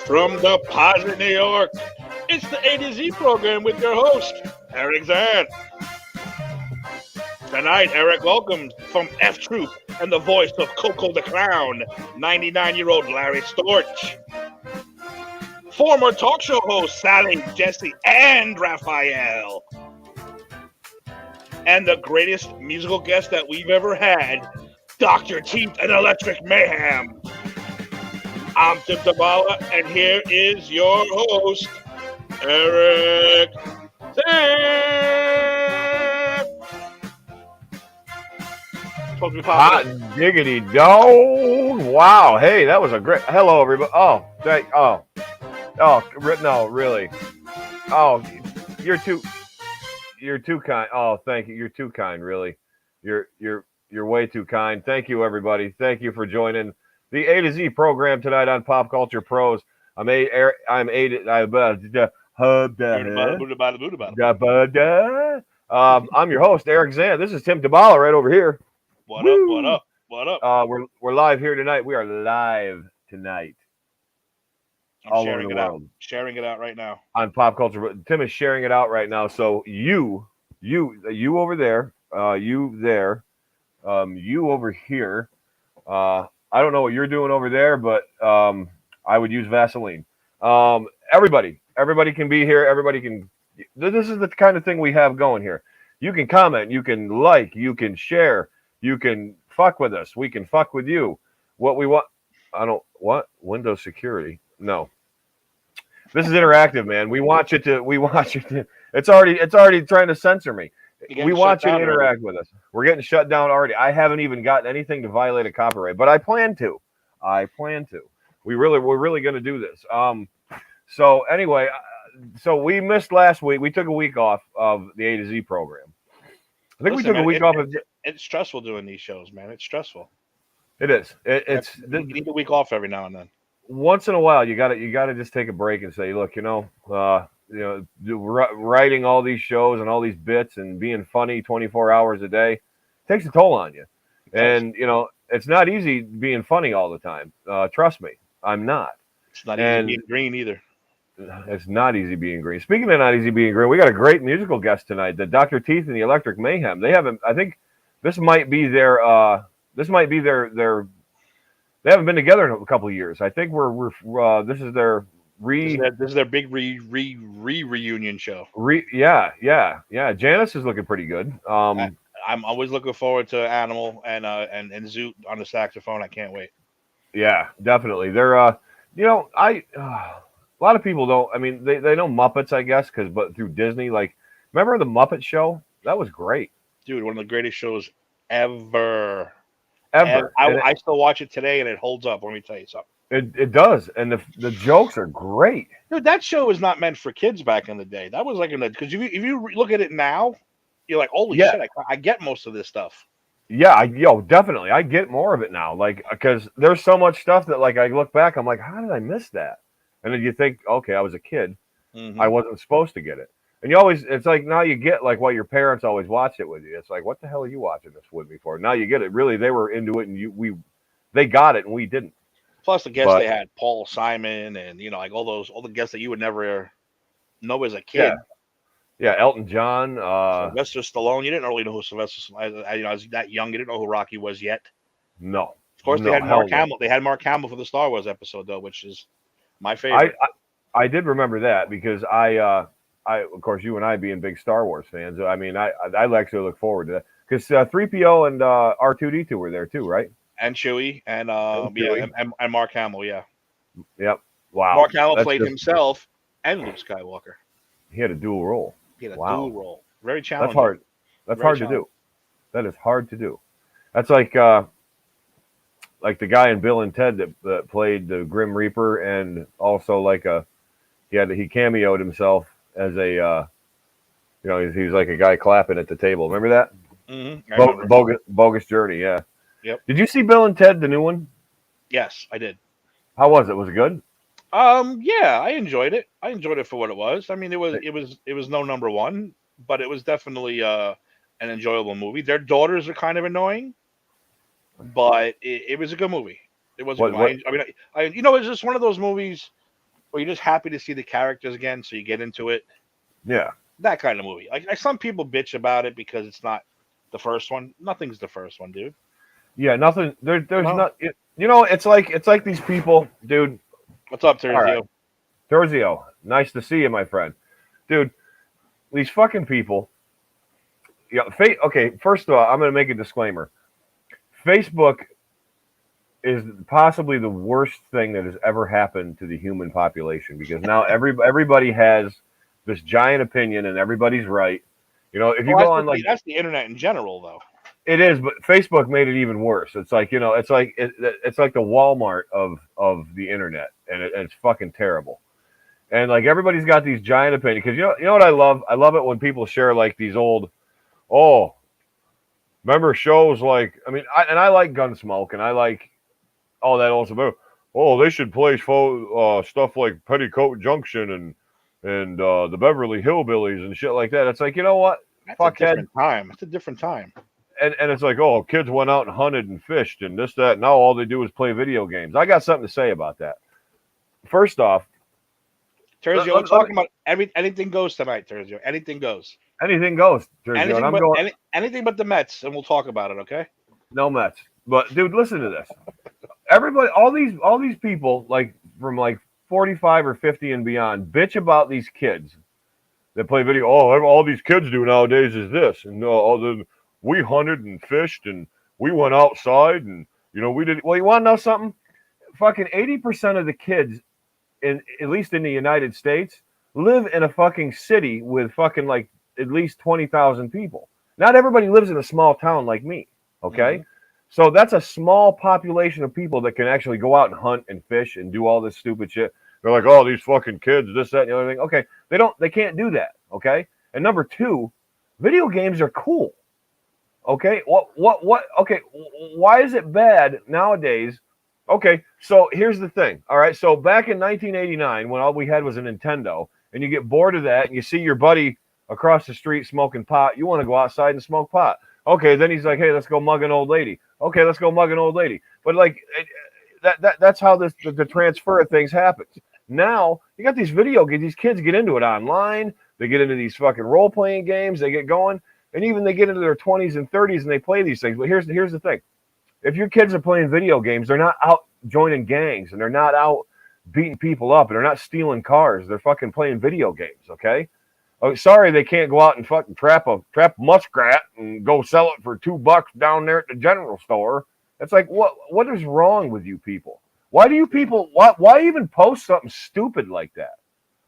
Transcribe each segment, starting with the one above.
From the Pods New York, it's the A2Z program with your host, Eric Zan. Tonight, Eric welcomes from F Troop and the voice of Coco the Clown, 99-year-old Larry Storch. Former talk show hosts Sally, Jesse, and Raphael. And the greatest musical guest that we've ever had, Dr. Teeth and Electric Mayhem. I'm Tim Tabala, and here is your host, Eric Zan. Hot diggity dog! Wow, hey, that was a great. Hello, everybody. No, really. Oh, you're too kind. Oh, thank you. You're too kind, really. You're way too kind. Thank you, everybody. Thank you for joining the A to Z program tonight on Pop Culture Pros. I'm your host, Eric Zan. This is Tim Tabala right over here. What up? We're live here tonight. We are live tonight. I'm sharing it out. Sharing it out right now on Pop Culture. Tim is sharing it out right now. So you over there, you over here. I don't know what you're doing over there, but I would use Vaseline. Everybody can be here. Everybody can. This is the kind of thing we have going here. You can comment. You can like. You can share. You can fuck with us. We can fuck with you. What we want. Windows security. No. This is interactive, man. We want you to. It's already trying to censor me. We want you to interact with us. We're getting shut down already. I haven't even gotten anything to violate a copyright, but I plan to. We're really going to do this. So anyway, so we missed last week. We took a week off of the A to Z program. I think we took a week off. It's stressful doing these shows, man. It's stressful. It is. You need a week off every now and then. Once in a while, you gotta just take a break and say, look, writing all these shows and all these bits and being funny 24 hours a day takes a toll on you. And it's not easy being funny all the time. Trust me, I'm not. It's not easy being green either. It's not easy being green. Speaking of not easy being green, we got a great musical guest tonight, the Dr. Teeth and the Electric Mayhem. They haven't. I think this might be their. They haven't been together in a couple of years. I think this is their This is their big reunion show. Yeah. Janice is looking pretty good. I'm always looking forward to Animal and Zoot on the saxophone. I can't wait. Yeah, definitely. They're a lot of people don't. I mean, they know Muppets, I guess, but through Disney. Like, remember the Muppet Show? That was great, dude. One of the greatest shows ever. I still watch it today, and it holds up. Let me tell you something. It does, and the jokes are great. Dude, that show was not meant for kids back in the day. That was like because if you look at it now, you're like, holy shit, I get most of this stuff. Yeah, definitely, I get more of it now. Like, because there's so much stuff that, like, I look back, I'm like, how did I miss that? And then you think, okay, I was a kid, I wasn't supposed to get it. And it's like now you get like why your parents always watched it with you. It's like, what the hell are you watching this with me for? Now you get it. Really, they were into it, and they got it, and we didn't. Plus the guests they had, Paul Simon, and like all the guests that you would never know as a kid. Yeah, Elton John, Sylvester Stallone. You didn't really know who Sylvester. I was that young. You didn't know who Rocky was yet. No. Of course, they had Mark Hamill. They had Mark Hamill for the Star Wars episode, though, which is my favorite. I did remember that because of course, you and I being big Star Wars fans, I mean, I actually look forward to that because 3PO and R2D2 were there too, right? And Chewie and Mark Hamill, yeah. Yep. Wow. Mark Hamill played himself and Luke Skywalker. He had a dual role. Dual role. Very challenging. That's hard. That's hard to do. That is hard to do. That's like the guy in Bill and Ted that played the Grim Reaper, and also he cameoed himself as a he's like a guy clapping at the table. Remember that? Mm-hmm. Bogus Journey. Yeah. Yep. Did you see Bill and Ted, the new one? Yes, I did. How was it? Was it good? Yeah, I enjoyed it. I enjoyed it for what it was. I mean, it was no number one, but it was definitely an enjoyable movie. Their daughters are kind of annoying, but it was a good movie. It was. I mean, it's just one of those movies or you're just happy to see the characters again, so you get into it. Yeah. That kind of movie. Like some people bitch about it because it's not the first one. Nothing's the first one, dude. Yeah, nothing. There's No. not. It's like these people, dude. What's up, All right, Terzio? Terzio, nice to see you, my friend, dude. These fucking people. Yeah. Okay. First of all, I'm gonna make a disclaimer. Facebook is possibly the worst thing that has ever happened to the human population because now everybody has this giant opinion and everybody's right. If you Well, go on like that's the internet in general, though. it is, but Facebook made it even worse. It's like it's like the Walmart of the internet, and it's fucking terrible. And like everybody's got these giant opinions because you know what I love? I love it when people share like these old, oh, remember shows like I like Gunsmoke and I like all that also about. Oh, they should play stuff like Petticoat Junction and the Beverly Hillbillies and shit like that. It's like, you know what? That's a Fuckhead. different time. It's a different time. And it's like, oh, kids went out and hunted and fished and this, that. Now all they do is play video games. I got something to say about that. First off, Terzio, we're talking about anything goes tonight, Terzio. Anything goes. anything goes, Jersey. Anything And I'm but going, anything but the Mets, and we'll talk about it, okay? no Mets. But dude, listen to this. Everybody, all these people, like from like 45 or 50 and beyond, bitch about these kids that play video. Oh, all these kids do nowadays is this, and we hunted and fished and we went outside and we did. Well, you want to know something? Fucking 80% of the kids, at least in the United States, live in a fucking city with fucking like at least 20,000 people. Not everybody lives in a small town like me. Okay. Mm-hmm. So that's a small population of people that can actually go out and hunt and fish and do all this stupid shit. They're like, oh, these fucking kids, this, that, and the other thing. Okay, they can't do that. Okay, and number two, video games are cool. Okay, okay, why is it bad nowadays? Okay, so here's the thing. All right, so back in 1989, when all we had was a Nintendo, and you get bored of that, and you see your buddy across the street smoking pot, you want to go outside and smoke pot. Okay, then he's like, hey, let's go mug an old lady. Okay, let's go mug an old lady. But like that's how the transfer of things happens. Now you got these video games. These kids get into it online. They get into these fucking role playing games. They get going, and even they get into their 20s and 30s and they play these things. But here's the thing: if your kids are playing video games, they're not out joining gangs and they're not out beating people up and they're not stealing cars. They're fucking playing video games. Okay. Oh, sorry, they can't go out and fucking trap a muskrat and go sell it for $2 down there at the general store. It's like, what is wrong with you people? Why do you people, why even post something stupid like that?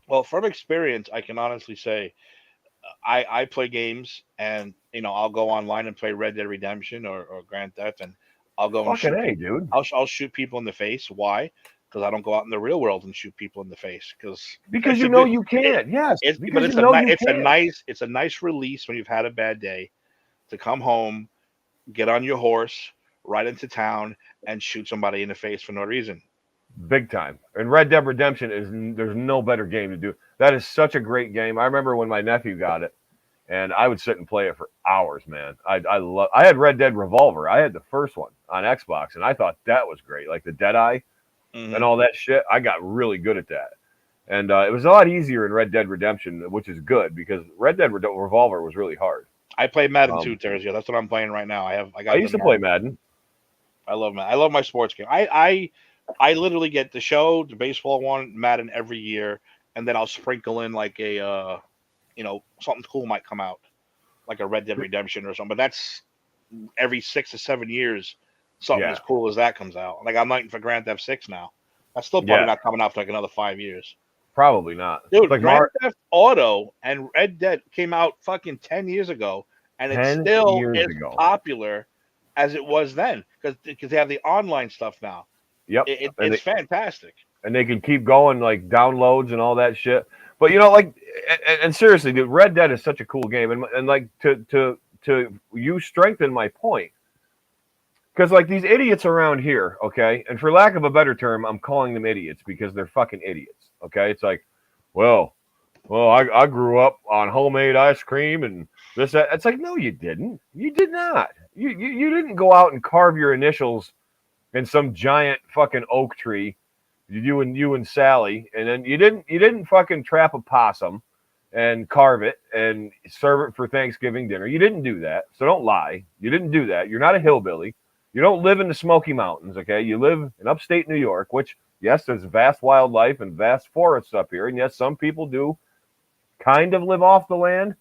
Well, from experience, I can honestly say I play games and, I'll go online and play Red Dead Redemption or Grand Theft, and I'll go and Fucking shoot A, dude. I'll shoot people in the face. Why? Because I don't go out in the real world and shoot people in the face. Because you know you can't. Yes. It's a nice release when you've had a bad day to come home, get on your horse, ride into town, and shoot somebody in the face for no reason. Big time. And Red Dead Redemption there's no better game to do. That is such a great game. I remember when my nephew got it, and I would sit and play it for hours, man. I had Red Dead Revolver. I had the first one on Xbox, and I thought that was great, like the Deadeye. Mm-hmm. And all that shit. I got really good at that. And it was a lot easier in Red Dead Redemption, which is good because Red Dead Revolver was really hard. I play Madden 2, Terzio. That's what I'm playing right now. I used to play Madden. I love Madden. I love my sports game. I literally get the baseball one, Madden every year, and then I'll sprinkle in like a something cool might come out, like a Red Dead Redemption or something. But that's every 6 or 7 years. Something as cool as that comes out. Like I'm waiting for Grand Theft 6 now. That's still probably not coming out for like another 5 years. Probably not. Dude, like Grand Theft Auto and Red Dead came out fucking 10 years ago, and it's still as popular as it was then because they have the online stuff now. Yep. It's fantastic. And they can keep going like downloads and all that shit. But and seriously, dude, Red Dead is such a cool game. And like to you strengthen my point. Because, like, these idiots around here, okay, and for lack of a better term, I'm calling them idiots because they're fucking idiots, okay? It's like, well, I grew up on homemade ice cream and this, that. It's like, no, you didn't. You did not. You didn't go out and carve your initials in some giant fucking oak tree You and Sally, and then you didn't fucking trap a possum and carve it and serve it for Thanksgiving dinner. You didn't do that. So don't lie. You didn't do that. You're not a hillbilly. You don't live in the Smoky Mountains, okay? You live in upstate New York, which, yes, there's vast wildlife and vast forests up here. And yes, some people do kind of live off the land.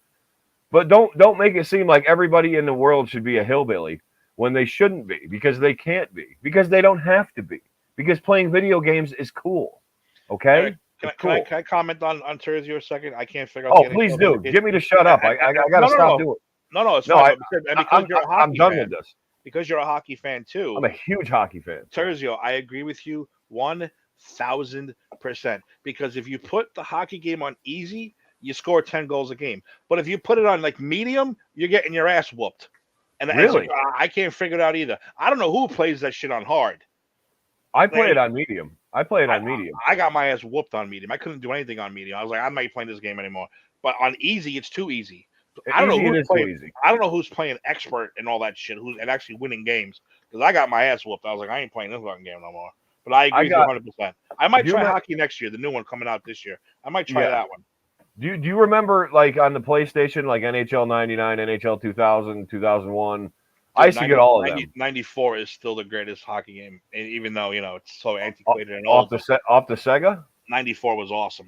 But don't make it seem like everybody in the world should be a hillbilly when they shouldn't be, because they can't be, because they don't have to be, because playing video games is cool, okay? Eric, can I comment on Terzio a second? I can't figure out Oh, the please NHL do. notification. Get me to shut up. I got to stop doing it. No, it's No, fine. And because you're a I'm hockey done fan, with this. because you're a hockey fan too, I'm a huge hockey fan. Terzio, I agree with you 1,000%. Because if you put the hockey game on easy, you score 10 goals a game. But if you put it on like medium, you're getting your ass whooped. And Really? so, I can't figure it out either. I don't know who plays that shit on hard. I play it on medium. I got my ass whooped on medium. I couldn't do anything on medium. I was like, I'm not playing this game anymore. But on easy, it's too easy. I don't know who's playing. Easy. I don't know who's playing expert and all that shit. And actually winning games, because I got my ass whooped. I was like, I ain't playing this fucking game no more. But I agree with you 100%. I might try hockey next year. The new one coming out this year. I might try that one. Do you remember, like, on the PlayStation, like NHL 99, NHL 2000, 2001? Dude, I used to get all of them. 94 is still the greatest hockey game, even though, it's so antiquated and old. Off the Sega? 94 was awesome.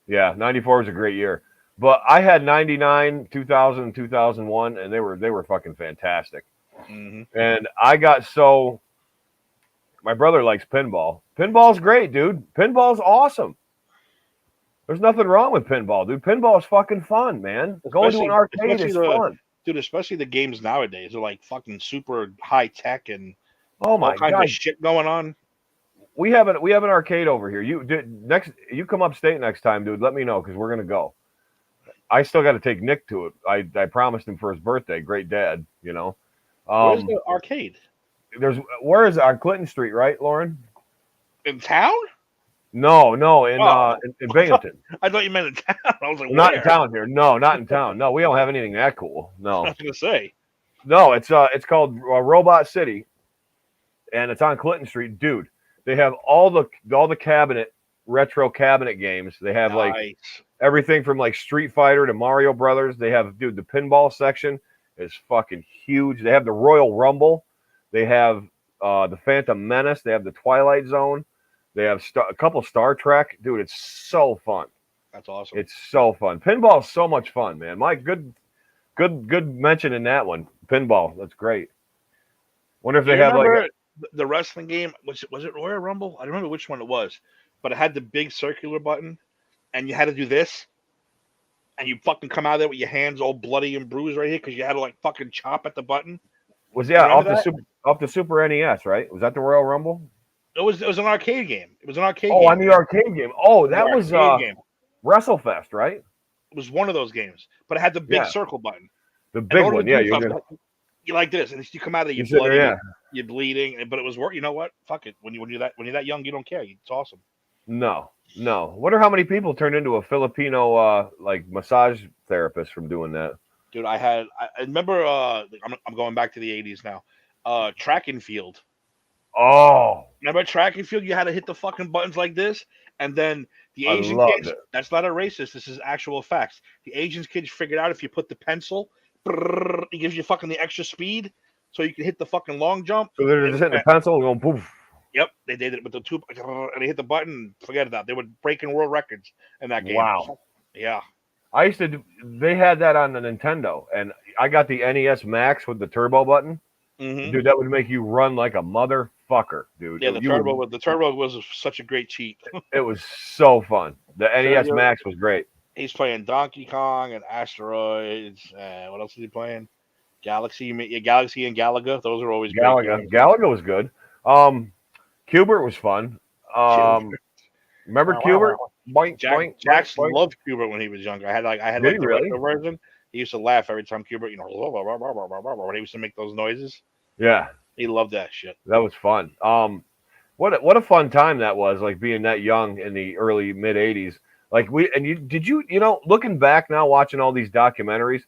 Yeah, 94 was a great year. But I had 99, 2000, 2001, and they were fucking fantastic. Mm-hmm. And I got so... My brother likes pinball. Pinball's great, dude. Pinball's awesome. There's nothing wrong with pinball, dude. Pinball is fucking fun, man. Going to an arcade is fun. Dude, especially the games nowadays are like fucking super high tech and all kinds of shit going on. We have an arcade over here. You come upstate next time, dude. Let me know, because we're gonna go. I still got to take Nick to it. I promised him for his birthday. Great dad, Where's the arcade? Where is it? On Clinton Street, right, Lauren? In town? No, in Binghamton. I thought you meant in town. I was like, not in town here. No, not in town. No, we don't have anything that cool. No. I was gonna say. No, it's called Robot City, and it's on Clinton Street, dude. They have all the retro cabinet games. They have like everything from like Street Fighter to Mario Brothers. They have, dude, the pinball section is fucking huge. They have the Royal Rumble. They have the Phantom Menace. They have the Twilight Zone. They have a couple Star Trek. Dude, it's so fun. That's awesome. It's so fun. Pinball is so much fun, man. My good mention in that one. Pinball, that's great. Wonder if they have like the wrestling game. Was it Royal Rumble? I don't remember which one it was, but it had the big circular button, and you had to do this, and you fucking come out of there with your hands all bloody and bruised right here because you had to like fucking chop at the button. Off the Super NES, right? Was that the Royal Rumble? It was an arcade game. It was an arcade game. Oh, on the arcade game. Oh, that was WrestleFest, right? It was one of those games, but it had the big circle button. The big one, yeah. You like this, and you come out of there, you're bleeding, but it was work. You know what? Fuck it. When you're that young, you don't care. It's awesome. No. Wonder how many people turned into a Filipino like massage therapist from doing that. Dude, I remember. I'm going back to the '80s now. Track and field. Oh, remember track and field? You had to hit the fucking buttons like this, and then the Asian kids. That's not a racist. This is actual facts. The Asian kids figured out if you put the pencil, it gives you fucking the extra speed, so you can hit the fucking long jump. So they're just hitting the pencil and going poof. Yep, they did it with the two, and they hit the button. Forget about it. They were breaking world records in that game. Wow. Yeah. I used to. They had that on the Nintendo, and I got the NES Max with the turbo button. Mm-hmm. Dude, that would make you run like a motherfucker, dude. Yeah, the turbo was such a great cheat. It was so fun. The NES Max was great. He's playing Donkey Kong and Asteroids. What else is he playing? Galaxy and Galaga. Those are always Galaga. Galaga was good. Cubert was fun. Remember Cubert? Jax loved Cubert when he was younger. I had the retro version. He used to laugh every time Cubert, when he used to make those noises. Yeah, he loved that shit. That was fun. What a fun time that was, like being that young in the early mid '80s. Like looking back now, watching all these documentaries,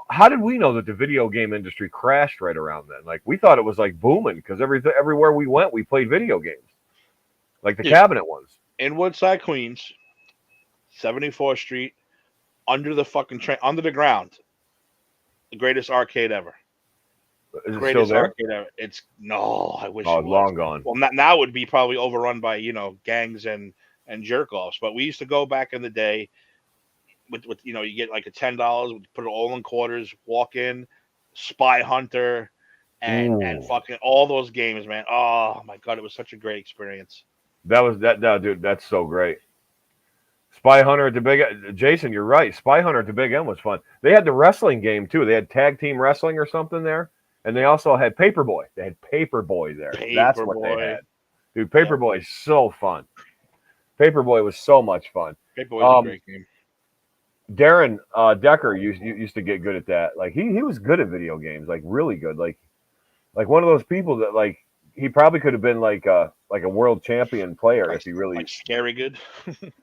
how did we know that the video game industry crashed right around then? Like we thought it was like booming because everywhere we went, we played video games. like the Dude, cabinet ones. in Woodside, Queens, 74th Street, under the fucking train, under the ground, the greatest arcade ever. Is it still Greatest there? arcade ever. It's no, I wish Oh, it it's was. long gone. Well, now it would be probably overrun by gangs and jerk offs. But we used to go back in the day with you get like a $10, put it all in quarters, walk in, Spy Hunter, and Ooh, fucking all those games, man. Oh my god, it was such a great experience. that was that. No, dude, that's so great. Spy Hunter at the Big Jason, you're right. Spy Hunter at the Big M was fun. They had the wrestling game too. They had tag team wrestling or something there, and they also had Paperboy. They had Paperboy there. That's what they Paperboy, had. Dude, yeah, Paperboy is so fun. Paperboy was so much fun. Paperboy is a great game. Darren Decker used to get good at that. Like he was good at video games, like really good. Like one of those people that like he probably could have been like a world champion player if he really. Like scary good.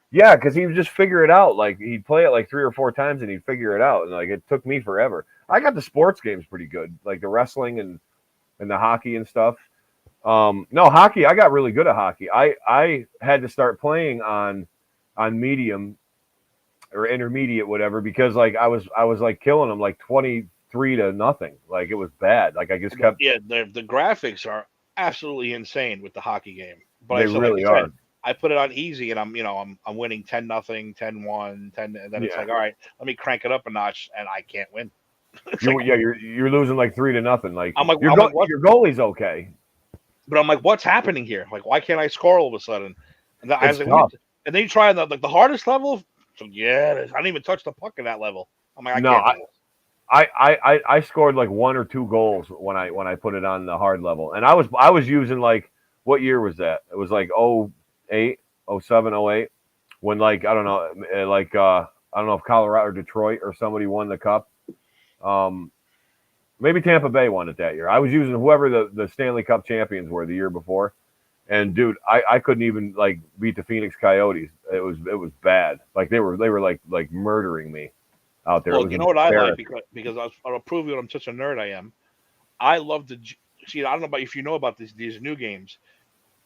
Yeah, because he would just figure it out. Like he'd play it like 3 or 4 times and he'd figure it out. And like it took me forever. I got the sports games pretty good, like the wrestling and the hockey and stuff. No, hockey. I got really good at hockey. I had to start playing on medium or intermediate, whatever, because like I was like killing them like 23-0. Like it was bad. Like I just kept. Yeah, the graphics are absolutely insane with the hockey game. But They really are. I put it on easy, and I'm winning 10-0, 10-1, 10, and then it's like, all right, let me crank it up a notch, and I can't win. You're losing like 3-0. Like I'm like, your goalie's okay. But I'm like, what's happening here? Like, why can't I score all of a sudden? And I was like, tough. and then you try the hardest level. So yeah, I didn't even touch the puck in that level. I'm like, No, can't do this. I scored like 1 or 2 goals when I put it on the hard level, and I was using like, what year was that? It was like 08, 07, 08, when like I don't know, like I don't know if Colorado or Detroit or somebody won the cup. Maybe Tampa Bay won it that year. I was using whoever the Stanley Cup champions were the year before, and dude, I couldn't even like beat the Phoenix Coyotes. It was bad. Like they were like murdering me out there. Well, you know what I like, because I'll prove you what I'm such a nerd I am. I love to see. I don't know about if you know about these new games.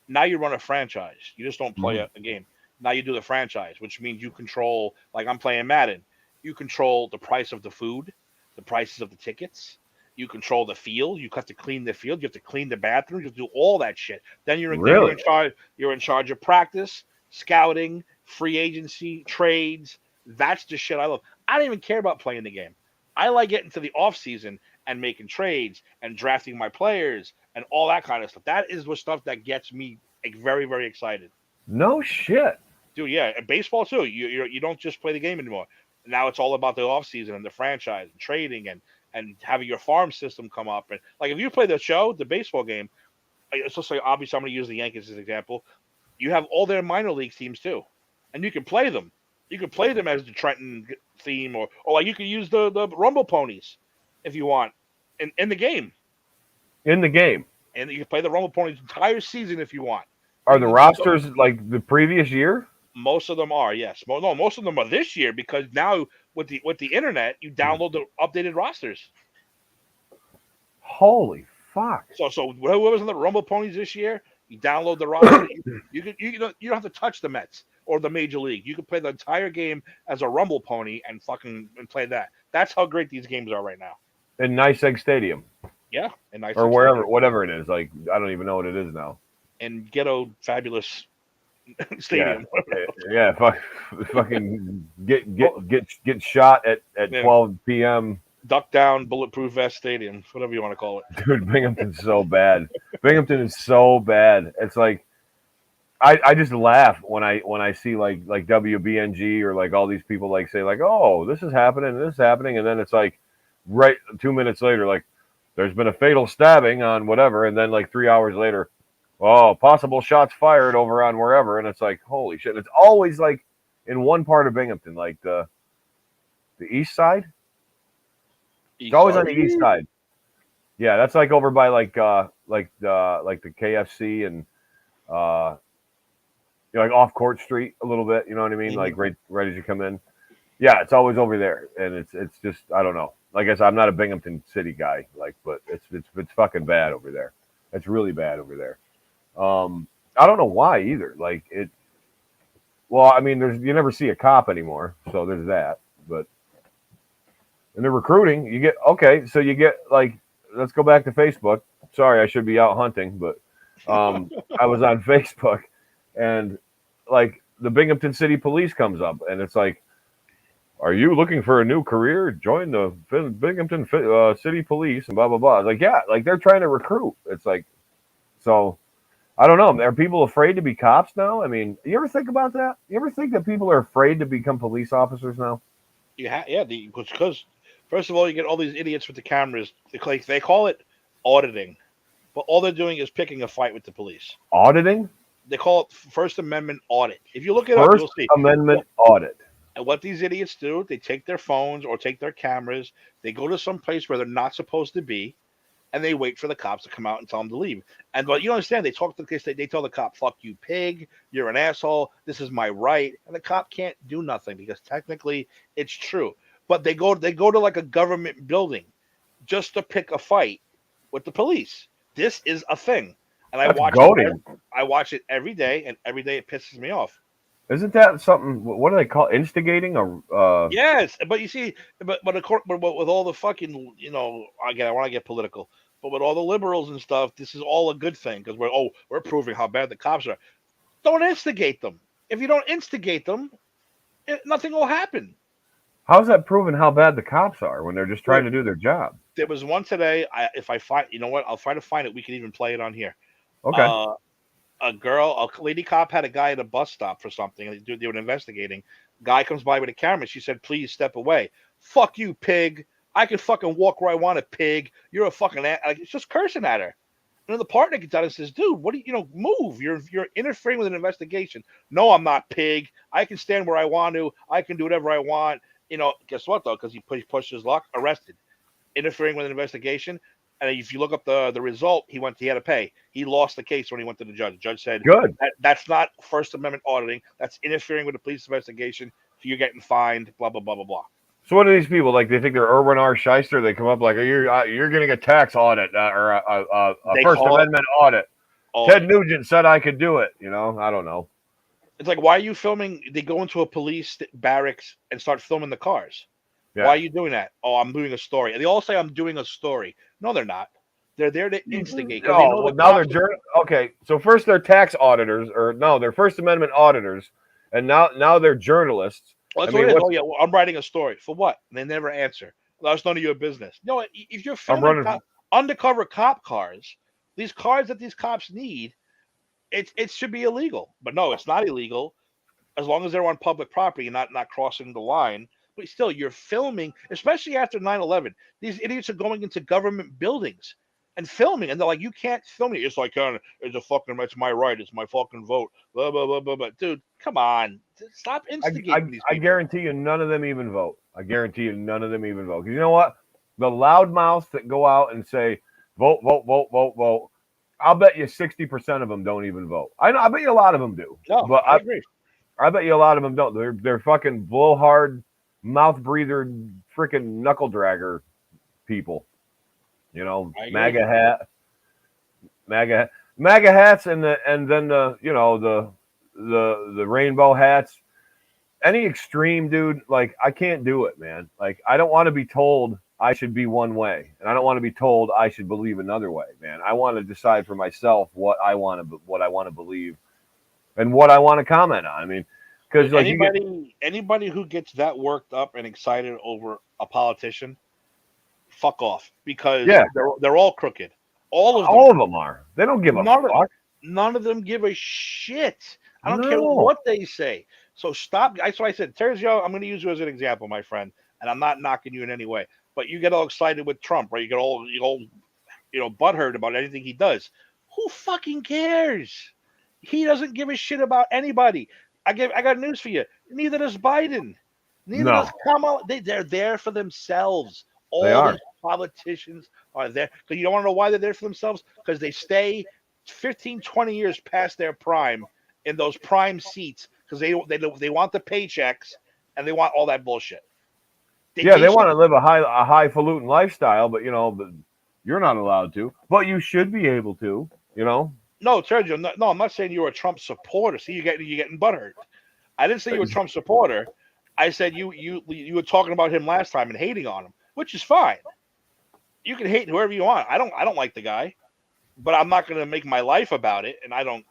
Now you run a franchise. You just don't play a game. Now you do the franchise, which means you control. Like I'm playing Madden. You control the price of the food, the prices of the tickets. You control the field. You have to clean the field. You have to clean the bathrooms. You have to do all that shit. Then you're in charge. You're in charge of practice, scouting, free agency, trades. That's the shit I love. I don't even care about playing the game. I like getting to the off season and making trades and drafting my players and all that kind of stuff. That is the stuff that gets me like very, very excited. No shit, dude. Yeah, and baseball too. You don't just play the game anymore. Now it's all about the off season and the franchise and trading and having your farm system come up. And like if you play the baseball game, so say obviously I'm going to use the Yankees as an example. You have all their minor league teams too, and you can play them. You can play them as the Trenton theme, or like you can use the Rumble Ponies if you want in the game. In the game, and you can play the Rumble Ponies entire season if you want. Are the rosters like the previous year? Most of them are, yes. No, most of them are this year because now with the internet, you download the updated rosters. Holy fuck! So whoever's on the Rumble Ponies this year, you download the roster. you don't have to touch the Mets or the Major League. You can play the entire game as a Rumble Pony and play that. That's how great these games are right now. In Nice Egg Stadium. Yeah, in Nice or wherever, whatever it is. Like I don't even know what it is now. In Ghetto Fabulous Stadium. Yeah, fucking get shot at 12 p.m. Duck down, bulletproof vest stadium, whatever you want to call it. Dude, Binghamton's so bad. Binghamton is so bad. It's like I just laugh when I see like WBNG or like all these people like say like, oh, this is happening, and then it's like right 2 minutes later, like there's been a fatal stabbing on whatever, and then like 3 hours later, oh, possible shots fired over on wherever, and it's like, holy shit. And it's always like in one part of Binghamton, like the east side. It's always on the east side. Yeah, that's like over by like the KFC and like off Court Street a little bit, you know what I mean? Mm-hmm. Like right as you come in. Yeah, it's always over there, and it's just I don't know. Like I said, I'm not a Binghamton City guy, like, but it's fucking bad over there. It's really bad over there. I don't know why either. Like it. Well, I mean, you never see a cop anymore, so there's that. But in the recruiting, you get okay. So you get like, let's go back to Facebook. Sorry, I should be out hunting, but I was on Facebook, and like the Binghamton City Police comes up, and it's like, are you looking for a new career? Join the Binghamton City Police and blah blah blah. It's like, yeah, like they're trying to recruit. It's like, so I don't know. Are people afraid to be cops now? I mean, you ever think about that? You ever think that people are afraid to become police officers now? Yeah, because first of all, you get all these idiots with the cameras. They call it auditing, but all they're doing is picking a fight with the police. Auditing? They call it First Amendment audit. If you look it up, First you'll see. Amendment audit. And what these idiots do, they take their phones or take their cameras, they go to some place where they're not supposed to be, and they wait for the cops to come out and tell them to leave. And but you understand, they talk to the case, they tell the cop, "Fuck you, pig! You're an asshole. This is my right," and the cop can't do nothing because technically it's true. But they go to like a government building just to pick a fight with the police. This is a thing, and That's goading. I watch it every day, and every day it pisses me off. Isn't that something? What do they call instigating? Or Yes, but you see, but with all the fucking, again, I want to get political, but with all the liberals and stuff, this is all a good thing because we're proving how bad the cops are. Don't instigate them. If you don't instigate them, nothing will happen. how's that proving how bad the cops are when they're just trying to do their job? There was one today. If I find, you know what, I'll try to find it. We can even play it on here. Okay. Uh, a lady cop had a guy at a bus stop for something. They were investigating. Guy comes by with a camera. She said, "Please step away." Fuck you, pig. I can fucking walk where I want, a pig. You're a fucking like, it's just cursing at her. And then the partner gets out and says, "Dude, what do move? You're interfering with an investigation." "No, I'm not, pig. I can stand where I want to. I can do whatever I want." Guess what though? Because he pushed his luck, arrested, interfering with an investigation. And if you look up the result, he had to pay. He lost the case when he went to the judge. The judge said, Good. That's not First Amendment auditing. That's interfering with the police investigation. So you're getting fined, blah, blah, blah, blah, blah. So what are these people like? They think they're Erwin R. Shyster. They come up like, you're getting a tax audit or a First Amendment audit. Ted Nugent said I could do it. I don't know. It's like, why are you filming? They go into a police barracks and start filming the cars. Yeah. Why are you doing that? "Oh, I'm doing a story." And they all say I'm doing a story. No, they're not. They're there to instigate. Oh, now they're okay. So first they're tax auditors, or no, they're First Amendment auditors, and now they're journalists. Well, that's what it is. Oh yeah, well, I'm writing a story for what? And they never answer. Well, that's none of your business. No, if you're filming undercover cop cars, these cars that these cops need, it should be illegal. But no, it's not illegal as long as they're on public property and not crossing the line. But still, you're filming, especially after 9/11. These idiots are going into government buildings and filming, and they're like, "You can't film me." "It's like, it's my right. It's my fucking vote." Blah, blah, blah, blah, blah. Dude, come on. Stop instigating these people. I guarantee you none of them even vote. I guarantee you none of them even vote. Because you know what? The loudmouths that go out and say, vote, vote, vote, vote, vote, I'll bet you 60% of them don't even vote. I bet you a lot of them do. No, but I agree. I bet you a lot of them don't. They're fucking blowhard, mouth breather, freaking knuckle dragger people. MAGA hats, and then the rainbow hats. Any extreme, dude. Like, I can't do it, man. Like, I don't want to be told I should be one way, and I don't want to be told I should believe another way, man. I want to decide for myself what I want to believe, and what I want to comment on. I mean, because like anybody who gets that worked up and excited over a politician, fuck off, because they're all crooked. All of them are. They don't give a fuck. None of them give a shit. I don't care what they say. So stop. That's why I said, Terzio, I'm going to use you as an example, my friend, and I'm not knocking you in any way. But you get all excited with Trump, right? You get all butthurt about anything he does. Who fucking cares? He doesn't give a shit about anybody. I got news for you. Neither does Biden. Neither does Kamala. They're there for themselves. All these politicians are there. Because you don't want to know why they're there for themselves? Because they stay 15, 20 years past their prime in those prime seats because they want the paychecks and they want all that bullshit. They want to live a highfalutin lifestyle, but you're not allowed to. But you should be able to. No, Sergio. No, I'm not saying you're a Trump supporter. See, you're getting butthurt. I didn't say you were a Trump supporter. I said you were talking about him last time and hating on him, which is fine. You can hate whoever you want. I don't like the guy, but I'm not going to make my life about it. And I don't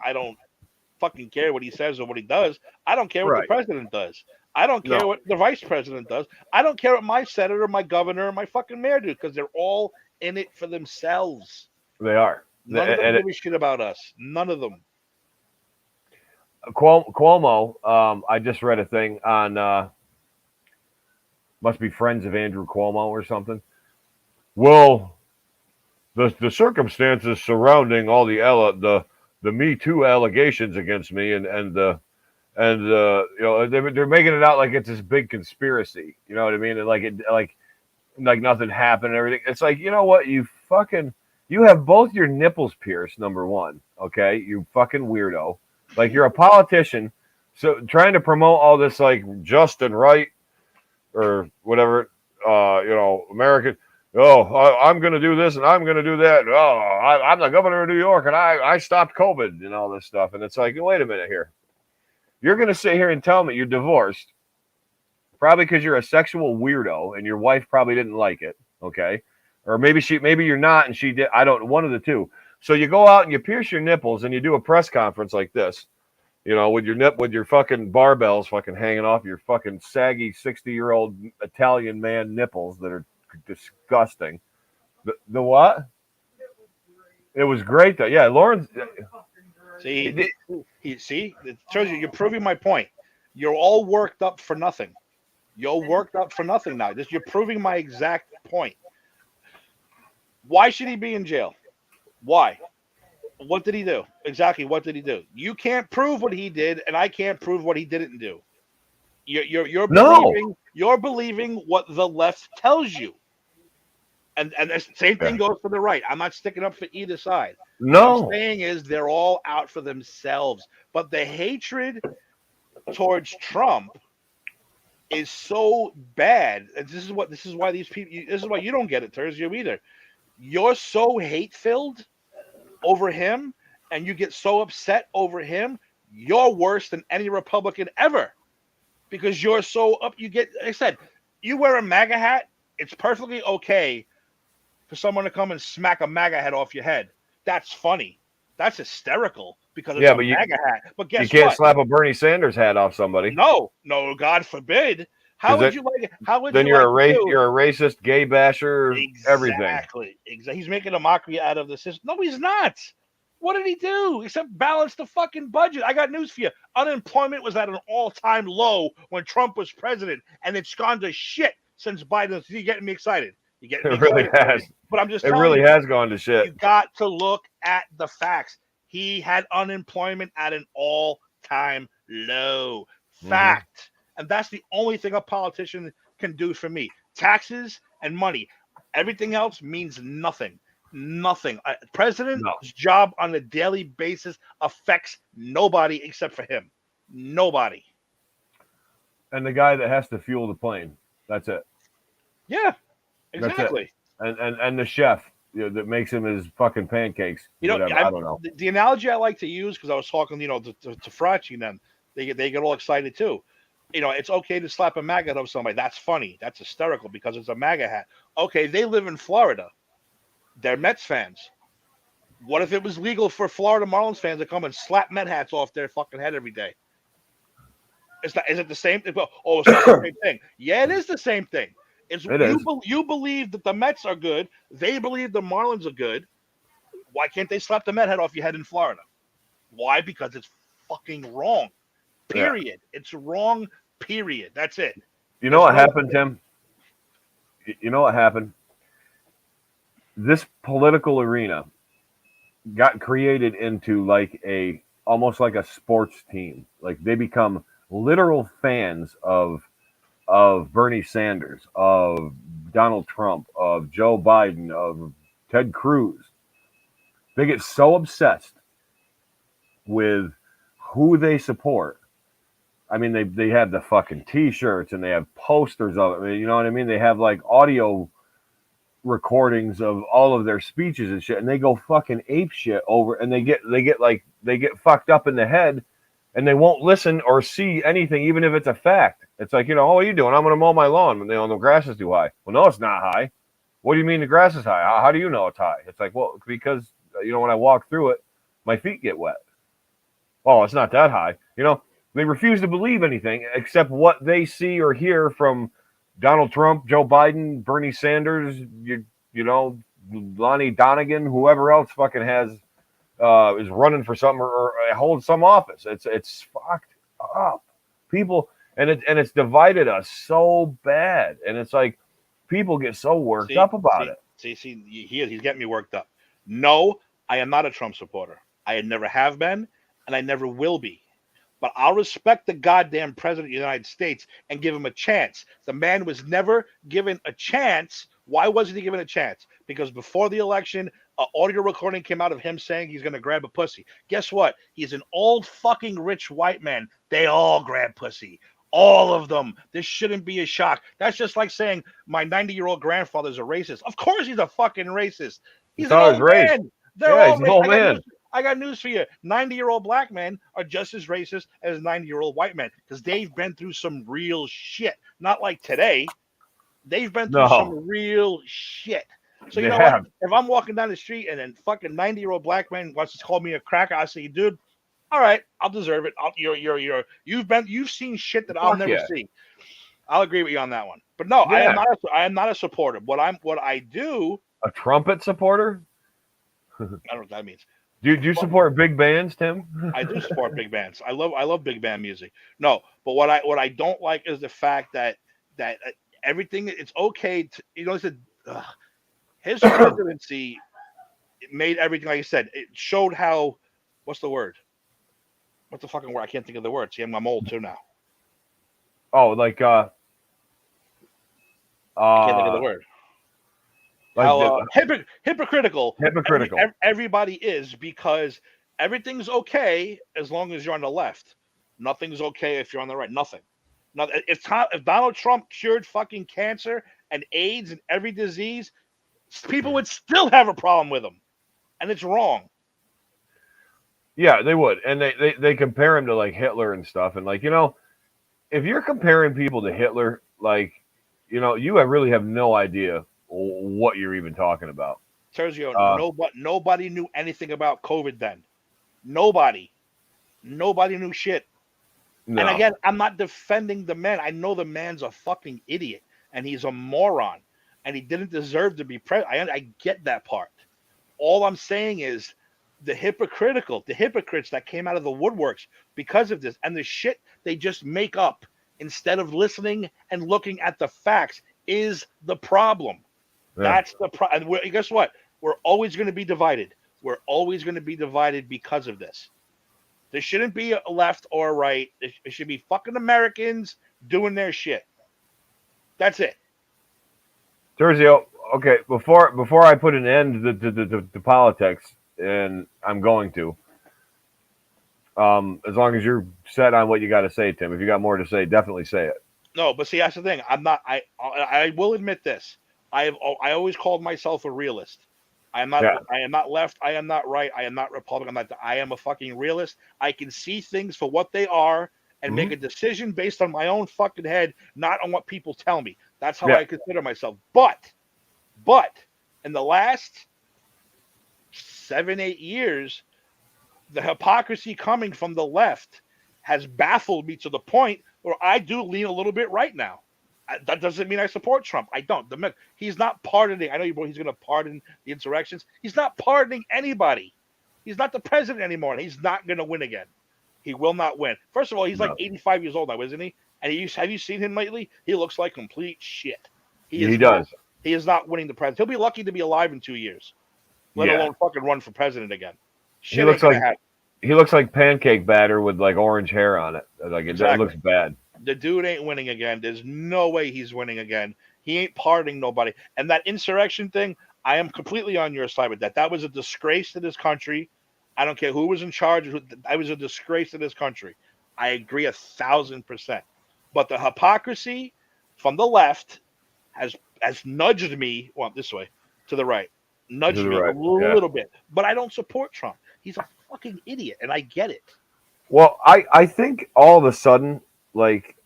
fucking care what he says or what he does. I don't care what the Right. president does. I don't care No, what the vice president does. I don't care what my senator, my governor, my fucking mayor do because they're all in it for themselves. they are. None of them give a shit about us. None of them. Cuomo, I just read a thing on, must be friends of Andrew Cuomo or something. Well, the circumstances surrounding all the Me Too allegations against me they're making it out like it's this big conspiracy. You know what I mean? And like nothing happened and everything. It's like, you know what? You have both your nipples pierced, number one. Okay, you fucking weirdo. Like, you're a politician, so trying to promote all this like just and right or whatever. American. Oh, I'm going to do this and I'm going to do that. Oh, I'm the governor of New York and I stopped COVID and all this stuff. And it's like, wait a minute here. You're going to sit here and tell me you're divorced, probably because you're a sexual weirdo and your wife probably didn't like it. Okay. Or maybe you're not and she did. I don't, one of the two. So you go out and you pierce your nipples and you do a press conference like this, with your fucking barbells fucking hanging off your fucking saggy 60-year-old Italian man nipples that are disgusting. The what? It was great though. Yeah, Lauren. See, it shows you're proving my point. You're all worked up for nothing. You're worked up for nothing now. You're proving my exact point. Why should he be in jail? Why? What did he do? Exactly. What did he do? You can't prove what he did, and I can't prove what he didn't do. You're believing you're believing what the left tells you, and the same thing goes for the right. I'm not sticking up for either side. No. What I'm saying is they're all out for themselves, but the hatred towards Trump is so bad, and this is why these people. This is why you don't get it, Terzio, either. You're so hate-filled over him, and you get so upset over him. You're worse than any Republican ever, because you're so up. You get, like I said, you wear a MAGA hat. It's perfectly okay for someone to come and smack a MAGA hat off your head. That's funny. That's hysterical because it's a MAGA hat. But guess what? You can't slap a Bernie Sanders hat off somebody. No, God forbid. How would you like it? How would then you you're like you're a racist, gay basher, everything. Exactly. He's making a mockery out of the system. No, he's not. What did he do except balance the fucking budget? I got news for you. Unemployment was at an all-time low when Trump was president, and it's gone to shit since Biden. You're getting me excited. You're getting me excited. Really has. But I'm just telling you. It really has gone to shit. You got to look at the facts. He had unemployment at an all-time low. Fact. Mm-hmm. And that's the only thing a politician can do for me. Taxes and money. Everything else means nothing. Nothing. President's job on a daily basis affects nobody except for him. Nobody. And the guy that has to fuel the plane. That's it. Yeah, exactly. And the chef that makes him his fucking pancakes. I don't know. The analogy I like to use, because I was talking, to Fracci and them, they get all excited too. It's okay to slap a MAGA hat of somebody. That's funny. That's hysterical because it's a MAGA hat. Okay, they live in Florida. They're Mets fans. What if it was legal for Florida Marlins fans to come and slap Met hats off their fucking head every day? Is it the same thing? Oh, it's not the same thing. Yeah, it is the same thing. You believe that the Mets are good. They believe the Marlins are good. Why can't they slap the Met hat off your head in Florida? Why? Because it's fucking wrong. Period. Yeah. It's wrong. Period. That's it. You know what happened, Tim? You know what happened? This political arena got created into almost like a sports team. Like, they become literal fans of Bernie Sanders, of Donald Trump, of Joe Biden, of Ted Cruz. They get so obsessed with who they support. I mean, they have the fucking T-shirts and they have posters of it. You know what I mean? They have audio recordings of all of their speeches and shit, and they go fucking ape shit over, and they get fucked up in the head, and they won't listen or see anything, even if it's a fact. It's like, oh, what are you doing? I'm gonna mow my lawn when the grass is too high. Well, no, it's not high. What do you mean the grass is high? How do you know it's high? It's like, well, because when I walk through it, my feet get wet. Oh, it's not that high. They refuse to believe anything except what they see or hear from Donald Trump, Joe Biden, Bernie Sanders, Lonnie Donegan, whoever else fucking is running for something or holds some office. It's fucked up, people, and it's divided us so bad, and it's like people get so worked up about it. He's getting me worked up. No, I am not a Trump supporter. I never have been, and I never will be. But I'll respect the goddamn president of the United States and give him a chance. The man was never given a chance. Why wasn't he given a chance? Because before the election, an audio recording came out of him saying he's going to grab a pussy. Guess what? He's an old fucking rich white man. They all grab pussy. All of them. This shouldn't be a shock. That's just like saying my 90-year-old grandfather's a racist. Of course he's a fucking racist. He's an old man. They're all he's an old man. I got news for you. 90-year-old black men are just as racist as 90-year-old white men because they've been through some real shit. Not like today. They've been through some real shit. So you know what? If I'm walking down the street and then fucking 90-year-old black man wants to call me a cracker, I say, dude, all right, I'll deserve it. You've seen shit that I'll never see. I'll agree with you on that one. But no, I am not a supporter. What I do. A trumpet supporter? I don't know what that means. Do you support big bands, Tim? I do support big bands. I love big band music. No, but what I don't like is the fact that everything, it's okay to his presidency made everything, like I said, it showed how, what's the word? What's the fucking word? I can't think of the word. See, I'm old too now. Oh, like I can't think of the word. Like hypocritical everybody is, because everything's okay as long as you're on the left. Nothing's okay if you're on the right. Nothing. If Donald Trump cured fucking cancer and AIDS and every disease, people would still have a problem with him, and it's wrong. Yeah, they would, and they compare him to like Hitler and stuff, and like if you're comparing people to Hitler, like you really have no idea what you're even talking about. Sergio, nobody knew anything about COVID then. Nobody knew shit. No. And again, I'm not defending the man. I know the man's a fucking idiot and he's a moron and he didn't deserve to be president. I get that part. All I'm saying is the hypocrites that came out of the woodworks because of this and the shit they just make up instead of listening and looking at the facts is the problem. Yeah. That's the problem. And guess what? We're always going to be divided. We're always going to be divided because of this. There shouldn't be a left or a right. It should be fucking Americans doing their shit. That's it. Terzio, okay, before I put an end to politics, and I'm going to, as long as you're set on what you got to say, Tim. If you got more to say, definitely say it. No, but see, that's the thing. I'm not. I will admit this. I always called myself a realist. I am not. Yeah. I am not left. I am not right. I am not Republican. I am a fucking realist. I can see things for what they are and make a decision based on my own fucking head, not on what people tell me. That's how I consider myself. But in the last 7-8 years, the hypocrisy coming from the left has baffled me to the point where I do lean a little bit right now. That doesn't mean I support Trump. I don't. He's not pardoning. I know he's going to pardon the insurrections. He's not pardoning anybody. He's not the president anymore. And he's not going to win again. He will not win. First of all, he's like 85 years old now, isn't he? And have you seen him lately? He looks like complete shit. He does. He is not winning the president. He'll be lucky to be alive in 2 years, let alone fucking run for president again. He looks like pancake batter with like orange hair on it. Like it looks bad. The dude ain't winning again. There's no way he's winning again. He ain't pardoning nobody. And that insurrection thing, I am completely on your side with that. That was a disgrace to this country. I don't care who was in charge. I was a disgrace to this country. I agree 1,000%. But the hypocrisy from the left has has nudged me this way to the right, nudged To the me a right, yeah. little bit. But I don't support Trump. He's a fucking idiot, and I get it. Well, I think all of a sudden, like,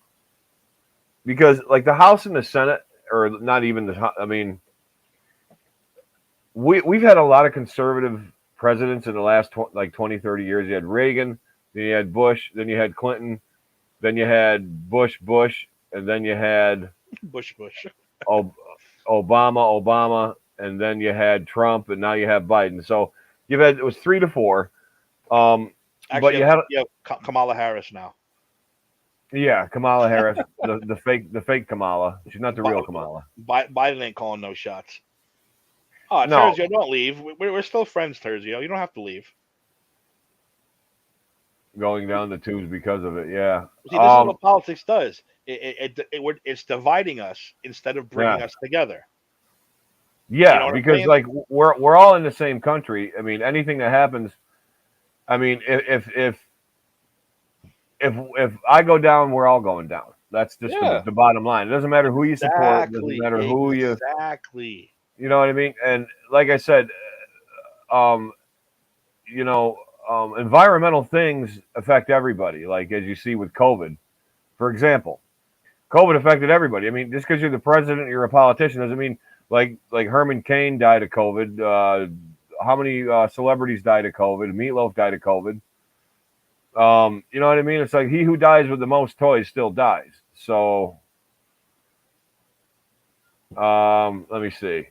because like the House and the Senate, or not even I mean, we've had a lot of conservative presidents in the last 20, 30 years. You had Reagan, then you had Bush, then you had Clinton, then you had Bush, and then you had Bush. Obama, and then you had Trump, and now you have Biden. So it was 3 to 4. Actually, But you had Kamala Harris now. Kamala Harris, the fake Kamala. She's not the real Kamala. Biden ain't calling no shots. Oh, No. Terzio, don't leave. We're still friends, Terzio. You don't have to leave. Going down the tubes because of it, yeah. See, this is what politics does. It's dividing us instead of bringing us together. Yeah, you know because like we're all in the same country. I mean, anything that happens. I mean, if I go down, we're all going down. That's just the bottom line. It doesn't matter who you support. It doesn't matter who you. Exactly. You know what I mean? And like I said, environmental things affect everybody. Like as you see with COVID, for example, COVID affected everybody. I mean, just because you're the president, you're a politician, doesn't mean like Herman Cain died of COVID. How many celebrities died of COVID? Meatloaf died of COVID. You know what I mean? It's like he who dies with the most toys still dies. So, let me see.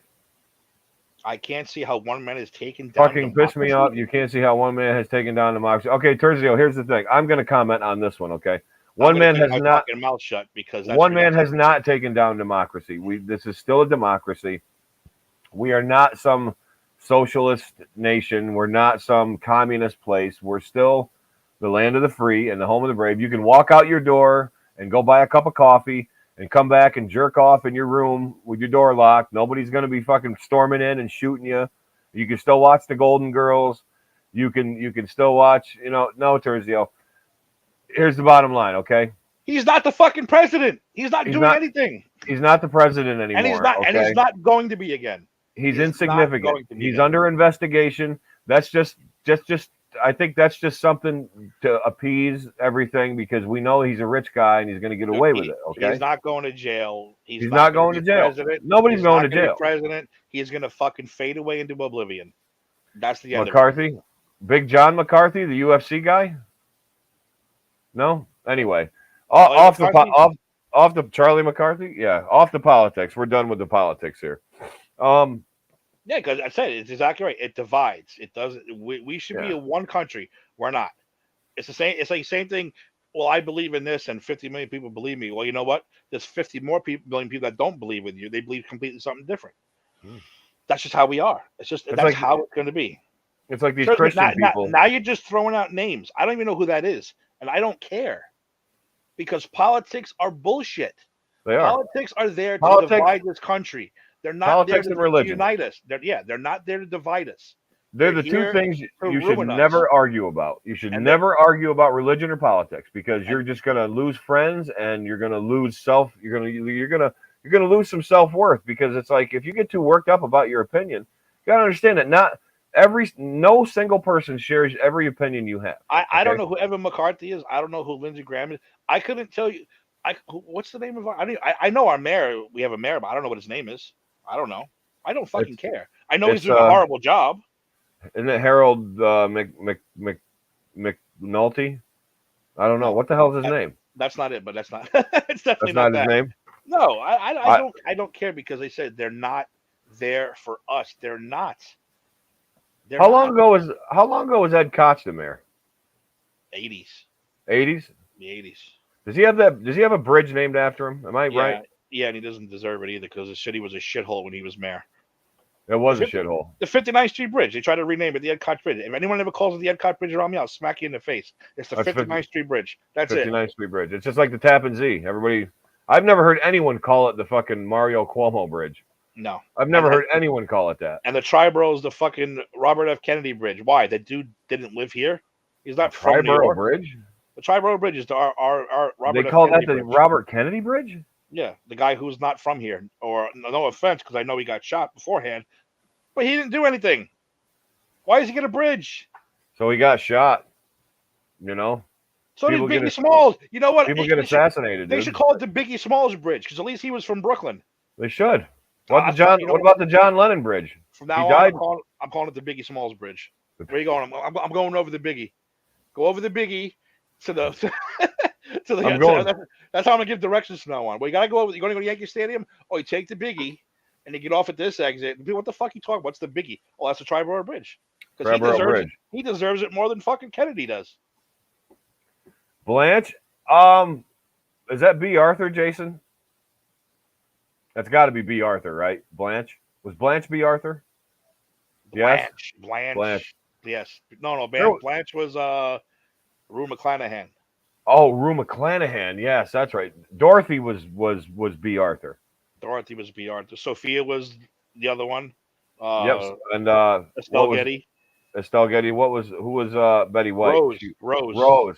I can't see how one man has taken down Fucking piss me off. You can't see how one man has taken down democracy. Okay, Terzio, here's the thing. I'm going to comment on this one, okay? One man has not fucking mouth shut because one man has not taken down democracy. This is still a democracy. We are not some socialist nation. We're not some communist place. We're still the land of the free and the home of the brave. You can walk out your door and go buy a cup of coffee and come back and jerk off in your room with your door locked. Nobody's going to be fucking storming in and shooting you. You can still watch the Golden Girls. You can still watch, no, Terzio. Here's the bottom line, okay? He's not the fucking president. He's not doing anything. He's not the president anymore. And he's not going to be again. He's insignificant. He's under investigation. That's just I think that's just something to appease everything because we know he's a rich guy and he's going to get away with it. Okay, he's not going to jail. He's not going to jail. President. Nobody's going to jail. President. He's going to fucking fade away into oblivion. That's the end. McCarthy, of it. Big John McCarthy, the UFC guy. No, anyway, off the Charlie McCarthy. Yeah, off the politics. We're done with the politics here. Yeah, because I said it's exactly right. It divides. It doesn't. We should be in one country. We're not. It's the same. It's like the same thing. Well, I believe in this, and 50 million people believe me. Well, you know what? There's 50 million people that don't believe in you. They believe completely something different. That's just how we are. That's how it's going to be. It's like these Christian people. Now you're just throwing out names. I don't even know who that is, and I don't care because politics are bullshit. They are. Politics are there to divide this country. They're not there to unite us. They're not there to divide us. They're the two things you should never argue about. You should never argue about religion or politics because you're just going to lose friends and you're going to lose you're going to lose some self-worth because it's like if you get too worked up about your opinion, you got to understand that no single person shares every opinion you have. I don't know who Evan McCarthy is. I don't know who Lindsey Graham is. I couldn't tell you. What's the name of I know our mayor. We have a mayor, but I don't know what his name is. I don't know. I don't fucking care. I know he's doing a horrible job. Isn't it Harold McNulty? I don't know. What the hell is his name? That's not it, but that's not. It's definitely not his name. No, I don't care because they said they're not there for us. They're not. How long ago was Ed Koch the mayor? 80s. 80s? The 80s. Does he have a bridge named after him? Am I right? Yeah, and he doesn't deserve it either because the city was a shithole when he was mayor. It was a shithole. The 59th Street Bridge. They tried to rename it the Ed Koch Bridge. If anyone ever calls it the Ed Koch Bridge around me, I'll smack you in the face. It's the 59th Street Bridge. That's 59th Street Bridge. It's just like the Tappan Zee. I've never heard anyone call it the fucking Mario Cuomo Bridge. No. I've never heard anyone call it that. And the Triborough is the fucking Robert F. Kennedy Bridge. Why? The dude didn't live here? He's not from New York. Bridge? The Triborough Bridge is our Robert F. Kennedy They call that the Bridge. Robert Kennedy Bridge? Yeah, the guy who's not from here. Or no offense, because I know he got shot beforehand, but he didn't do anything. Why does he get a bridge? So he got shot. You know, So did people get Biggie Smalls. You know what? people get assassinated, They should dude. call it the Biggie Smalls Bridge because at least he was from Brooklyn. They should. You What know, about the John Lennon Bridge? from He now on, died. I'm calling it the Biggie Smalls Bridge. Where you going? I'm going over the Biggie. Go over the Biggie to the to the. I'm going. That's how I'm gonna give directions from now on. Well, you gotta go over. You're gonna go to Yankee Stadium. Oh, you take the Biggie, and you get off at this exit. What the fuck you talking? What's the Biggie? Oh, that's the Triborough Bridge. Because Triborough Bridge. he deserves it more than fucking Kennedy does. Blanche. Is that B. Arthur, Jason? That's got to be B. Arthur, right? Blanche. Was Blanche B. Arthur? Yes. Blanche. Yes. No. Blanche was Rue McClanahan. Oh, Rue McClanahan. Yes, that's right. Dorothy was B. Arthur. Dorothy was B. Arthur. Sophia was the other one. Yep. And Estelle Getty. Estelle Getty. Who was Betty White? Rose.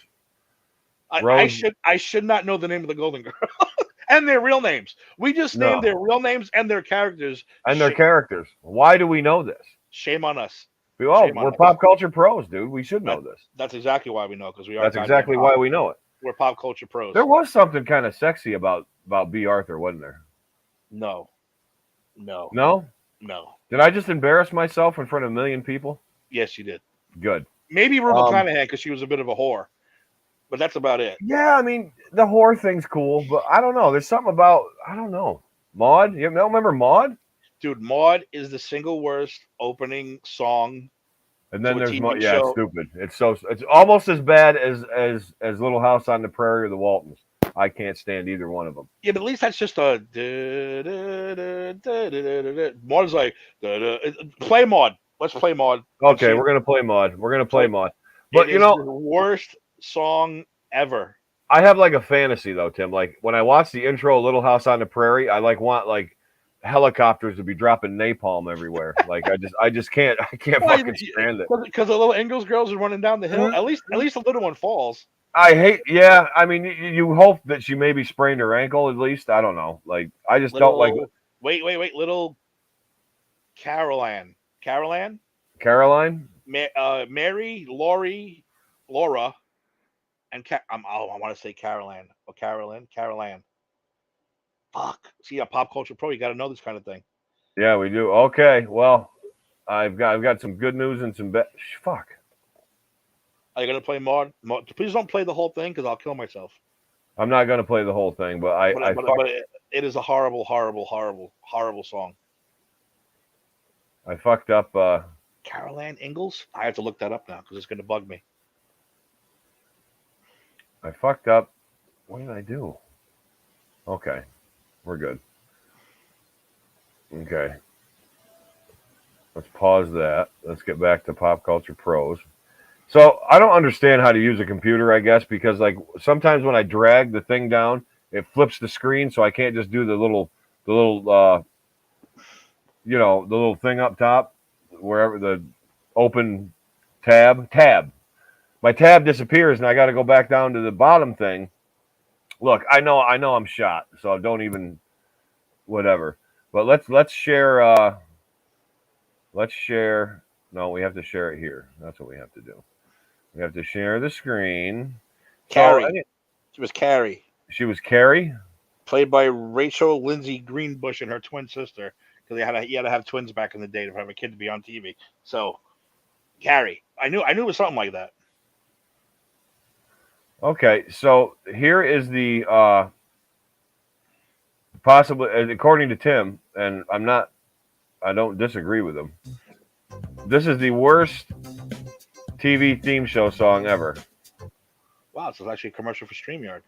I should not know the name of the Golden Girl and their real names. We just named their real names and their characters. Why do we know this? Shame on us. We're pop culture pros, dude. We should know this. That's exactly why we know, because we are. That's exactly why we know it. We're pop culture pros. There was something kind of sexy about B. Arthur, wasn't there? No. Did I just embarrass myself in front of a million people? Yes, you did. Good. Maybe Rue McClanahan because she was a bit of a whore, but that's about it. Yeah, I mean the whore thing's cool, but I don't know. There's something about Maude. You don't remember Maude? Dude, Maude is the single worst opening song. And then there's Maude. Yeah, it's stupid. It's almost as bad as Little House on the Prairie or the Waltons. I can't stand either one of them. Yeah, but at least that's just a. Maude is like play Maude. Let's play Maude. Okay, we're gonna play Maude. But it is the worst song ever. I have like a fantasy though, Tim. Like when I watch the intro of Little House on the Prairie, I want helicopters to be dropping napalm everywhere. Like I just can't fucking stand it. Because the little Ingalls girls are running down the hill. At least the little one falls. Yeah. I mean, you hope that she maybe sprained her ankle at least. I don't know. Like I just don't like. Wait. Little Caroline. Mary, Laura, and I want to say Caroline or Caroline. Fuck. See, a pop culture pro, you got to know this kind of thing. Yeah, we do. Okay, well, I've got some good news and some fuck. Are you gonna play Maude? Please don't play the whole thing because I'll kill myself. I'm not gonna play the whole thing, but it is a horrible song. I fucked up. Caroline Ingalls? I have to look that up now because it's gonna bug me. I fucked up. What did I do? Okay. We're good. Okay. Let's pause that. Let's get back to Pop Culture Pros. So I don't understand how to use a computer, I guess, because like sometimes when I drag the thing down, it flips the screen, so I can't just do the little the little thing up top, wherever the open tab. My tab disappears, and I got to go back down to the bottom thing. Look, I know I'm shot, so don't even whatever. But let's share. Let's share. No, we have to share it here. That's what we have to do. We have to share the screen. Carrie. She was Carrie. She was Carrie? Played by Rachel Lindsay Greenbush and her twin sister. Because you had to have twins back in the day to have a kid to be on TV. So, Carrie. I knew it was something like that. Okay, so here is the possibly, according to Tim, and I don't disagree with him. This is the worst TV theme show song ever. Wow, so it's actually a commercial for StreamYard.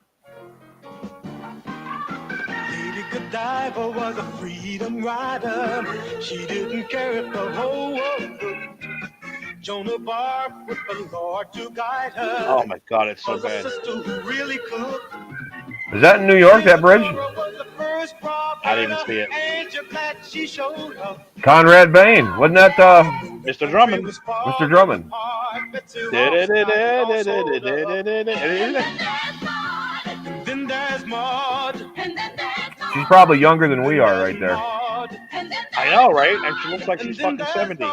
Lady Godiva was a freedom rider. She didn't care if the whole world looked. Joan of Arc with the Lord to guide her. Oh my God, it's so bad. Really is that in New York, that bridge? I didn't even see it. Conrad Bain, wasn't that Mr. Drummond? Mr. Drummond. Then there's Maude. probably younger than we are right there. I know, right? And she looks like she's fucking 70.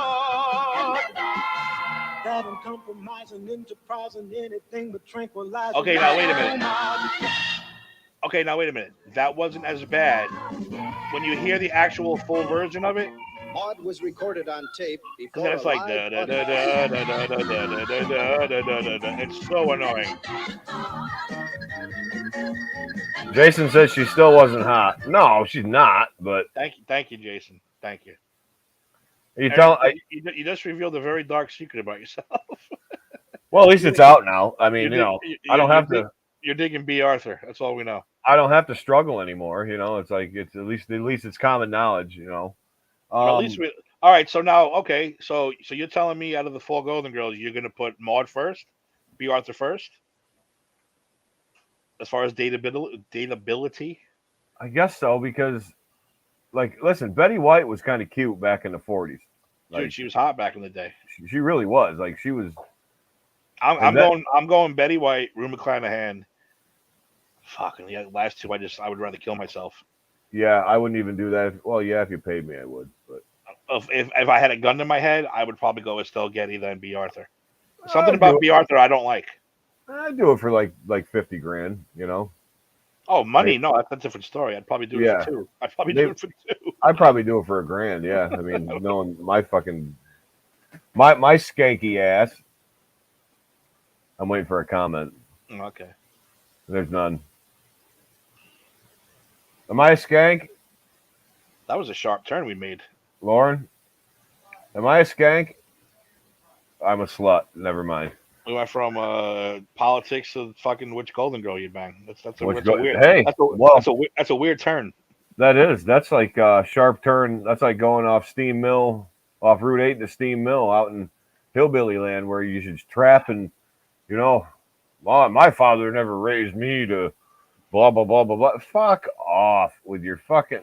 Okay, now wait a minute. That wasn't as bad. When you hear the actual full version of it, Maud was recorded on tape and before then it's like it's so annoying. Jason says she still wasn't hot. No, she's not. But Thank you, Jason. Thank you. You tell you just revealed a very dark secret about yourself. Well, at least it's out now. I mean, I don't have to. You're digging B. Arthur. That's all we know. I don't have to struggle anymore. It's like it's at least it's common knowledge. Well, at least we. All right. So now, okay. So you're telling me out of the 4 Golden Girls, you're gonna put Maud first, B. Arthur first, as far as dateability. I guess so because, listen, Betty White was kind of cute back in the 40s. Dude, she was hot back in the day. She really was. She was. I'm going Betty White, Rue McClanahan. Fucking the last two, I would rather kill myself. Yeah, I wouldn't even do that. Well, yeah, if you paid me, I would. But if I had a gun to my head, I would probably go with Estelle Getty then B. Arthur. Something about B. Arthur I don't like. I'd do it for like $50,000. Oh, money? No, that's a different story. I'd probably do it for 2. I'd probably do it for 2. I'd probably do it for $1,000. Yeah, I mean, knowing my fucking my skanky ass. I'm waiting for a comment. Okay. There's none. Am I a skank? That was a sharp turn we made. Lauren? Am I a skank? I'm a slut. Never mind. We went from politics to fucking which Golden Girl you bang. That's a weird. Hey, that's a weird turn. That is. That's like a sharp turn. That's like going off Steam Mill, off Route 8 to Steam Mill out in hillbilly land where you should trap and, my father never raised me to blah, blah, blah, blah, blah. Fuck off with your fucking,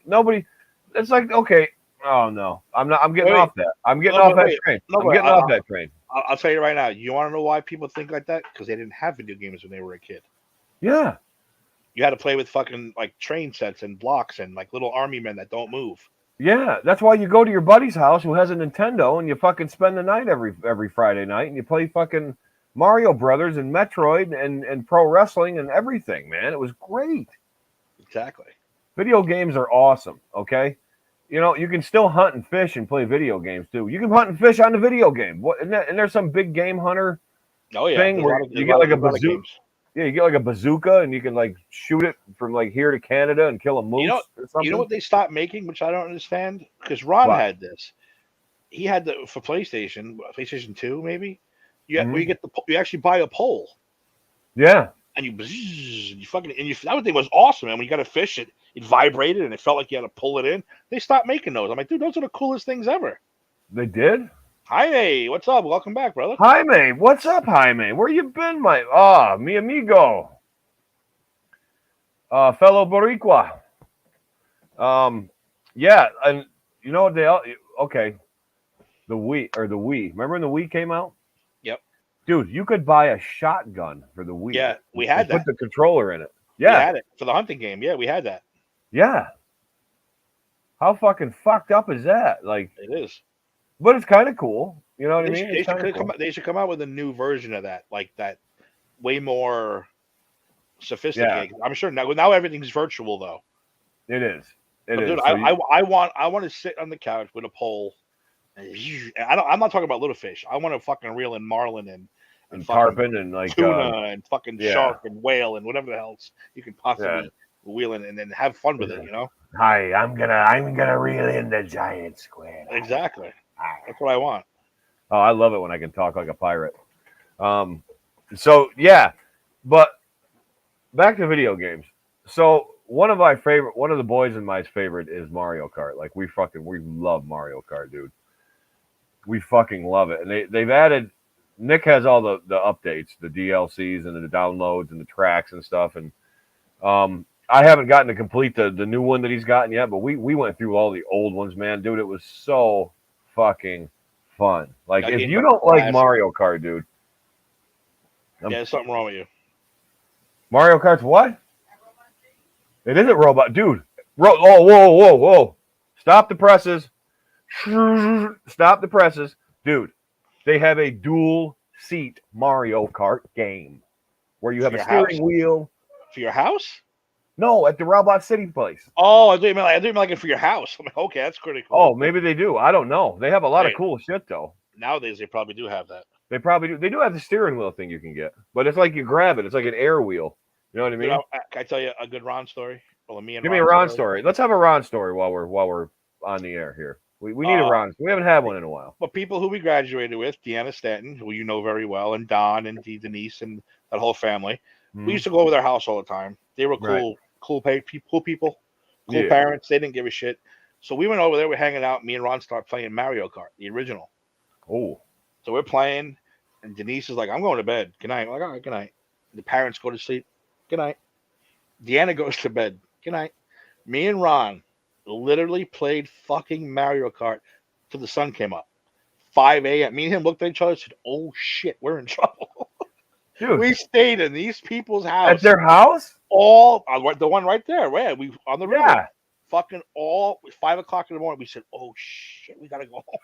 nobody. It's like, okay. Oh, no. I'm getting off that. I'm getting off that train. I'm getting off that train. I'll tell you right now. You want to know why people think like that? Because they didn't have video games when they were a kid. Yeah. You had to play with fucking train sets and blocks and little army men that don't move. Yeah, that's why you go to your buddy's house who has a Nintendo and you fucking spend the night every Friday night and you play fucking Mario Brothers and Metroid and pro wrestling and everything, man. It was great. Exactly. Video games are awesome, okay? You can still hunt and fish and play video games too. You can hunt and fish on the video game. What? And there's some big game hunter thing where you get like a bazooka. Yeah, you get like a bazooka and you can shoot it from here to Canada and kill a moose or something. You know what they stopped making, which I don't understand? Because Ron had this. He had for PlayStation 2 maybe. You actually buy a pole. Yeah. And you fucking that thing was awesome. And when you got to fish it, it vibrated and it felt like you had to pull it in. They stopped making those. I'm like, dude, those are the coolest things ever. They did? Jaime, what's up? Welcome back, brother. Jaime, what's up, Jaime? Where you been, mi amigo? Fellow Boricua. Yeah, and you know what okay. The Wii. Remember when the Wii came out? Yep. Dude, you could buy a shotgun for the Wii. Yeah, we had that. Put the controller in it. Yeah. We had it for the hunting game. Yeah, we had that. Yeah. How fucking fucked up is that? It is. But it's kind of cool. You know what I mean? They should come out with a new version of that, that way more sophisticated. Yeah. I'm sure now everything's virtual though. It is. Dude, I want to sit on the couch with a pole. I'm not talking about little fish. I want to fucking reel in marlin and tarpon and tuna and fucking shark and whale and whatever the else you can possibly wheel in and then have fun with it. Hi, I'm gonna reel in the giant squid. Exactly. That's what I want. Oh, I love it when I can talk like a pirate. So yeah, but back to video games. So one of the boys in my favorite is Mario Kart. We love Mario Kart, dude. We fucking love it. And they've added, Nick has all the updates, the DLCs and the downloads and the tracks and stuff. And I haven't gotten to complete the new one that he's gotten yet, but we went through all the old ones, man. Dude, it was so fucking fun. If you don't like Mario Kart, dude. There's something wrong with you. Mario Kart's what? It isn't robot. Dude, Oh, whoa. Stop the presses. Stop the presses. Dude, they have a dual seat Mario Kart game where you For have a your house? steering wheel. For your house? No, at the Robot City place. Oh, I didn't like it for your house. I'm like, okay, that's pretty cool. Oh, maybe they do. I don't know. They have a lot of Hey. cool shit though. Nowadays, they probably do have that. They probably do. They do have the steering wheel thing you can get, but it's like you grab it. It's like an air wheel. You know what I Dude, mean? can I tell you a good Ron story? Well, me and Give me a Ron Ron story. Let's have a Ron story while we're on the air here. We need a Ron. We haven't had one in a while. But people who we graduated with, Deanna Stanton, who you know very well, and Don and Denise and that whole family, we used to go over their house all the time. They were cool, cool people, cool parents. They didn't give a shit. So we went over there. We're hanging out. Me and Ron start playing Mario Kart, the original. Oh. So we're playing, and Denise is like, "I'm going to bed. Good night." I'm like, "All right, good night." The parents go to sleep. Good night. Deanna goes to bed. Good night. Me and Ron literally played fucking Mario Kart till the sun came up. 5 a.m. Me and him looked at each other and said, "Oh shit, we're in trouble." Dude. We stayed in these people's house. At their house? All the one right there. Where we on the river. Yeah. Fucking all 5 o'clock in the morning. We said, "Oh shit, we gotta go home."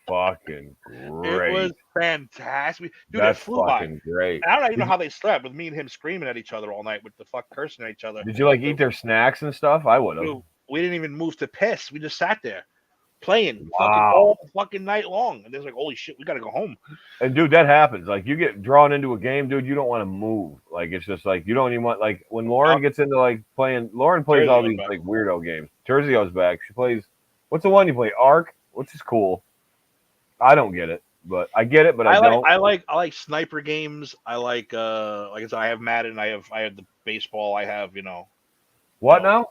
Fucking great. It was fantastic. Dude, That's it flew fucking by. great. And I don't even know how they slept with me and him screaming at each other all night with the fuck cursing at each other. Did you like eat their snacks and stuff? I would have. Dude, we didn't even move to piss. We just sat there playing Wow. fucking all fucking night long. And there's like, holy shit, we gotta go home. And dude, that happens. Like you get drawn into a game, dude, you don't want to move. Like it's just like you don't even want when Lauren gets into like playing. Lauren plays all these like weirdo games. Terzio's back. She plays. What's the one you play? Ark, which is cool. I don't get it, but I get it, but I don't. I like sniper games. I like I said, I have Madden. I have the baseball. I have what now?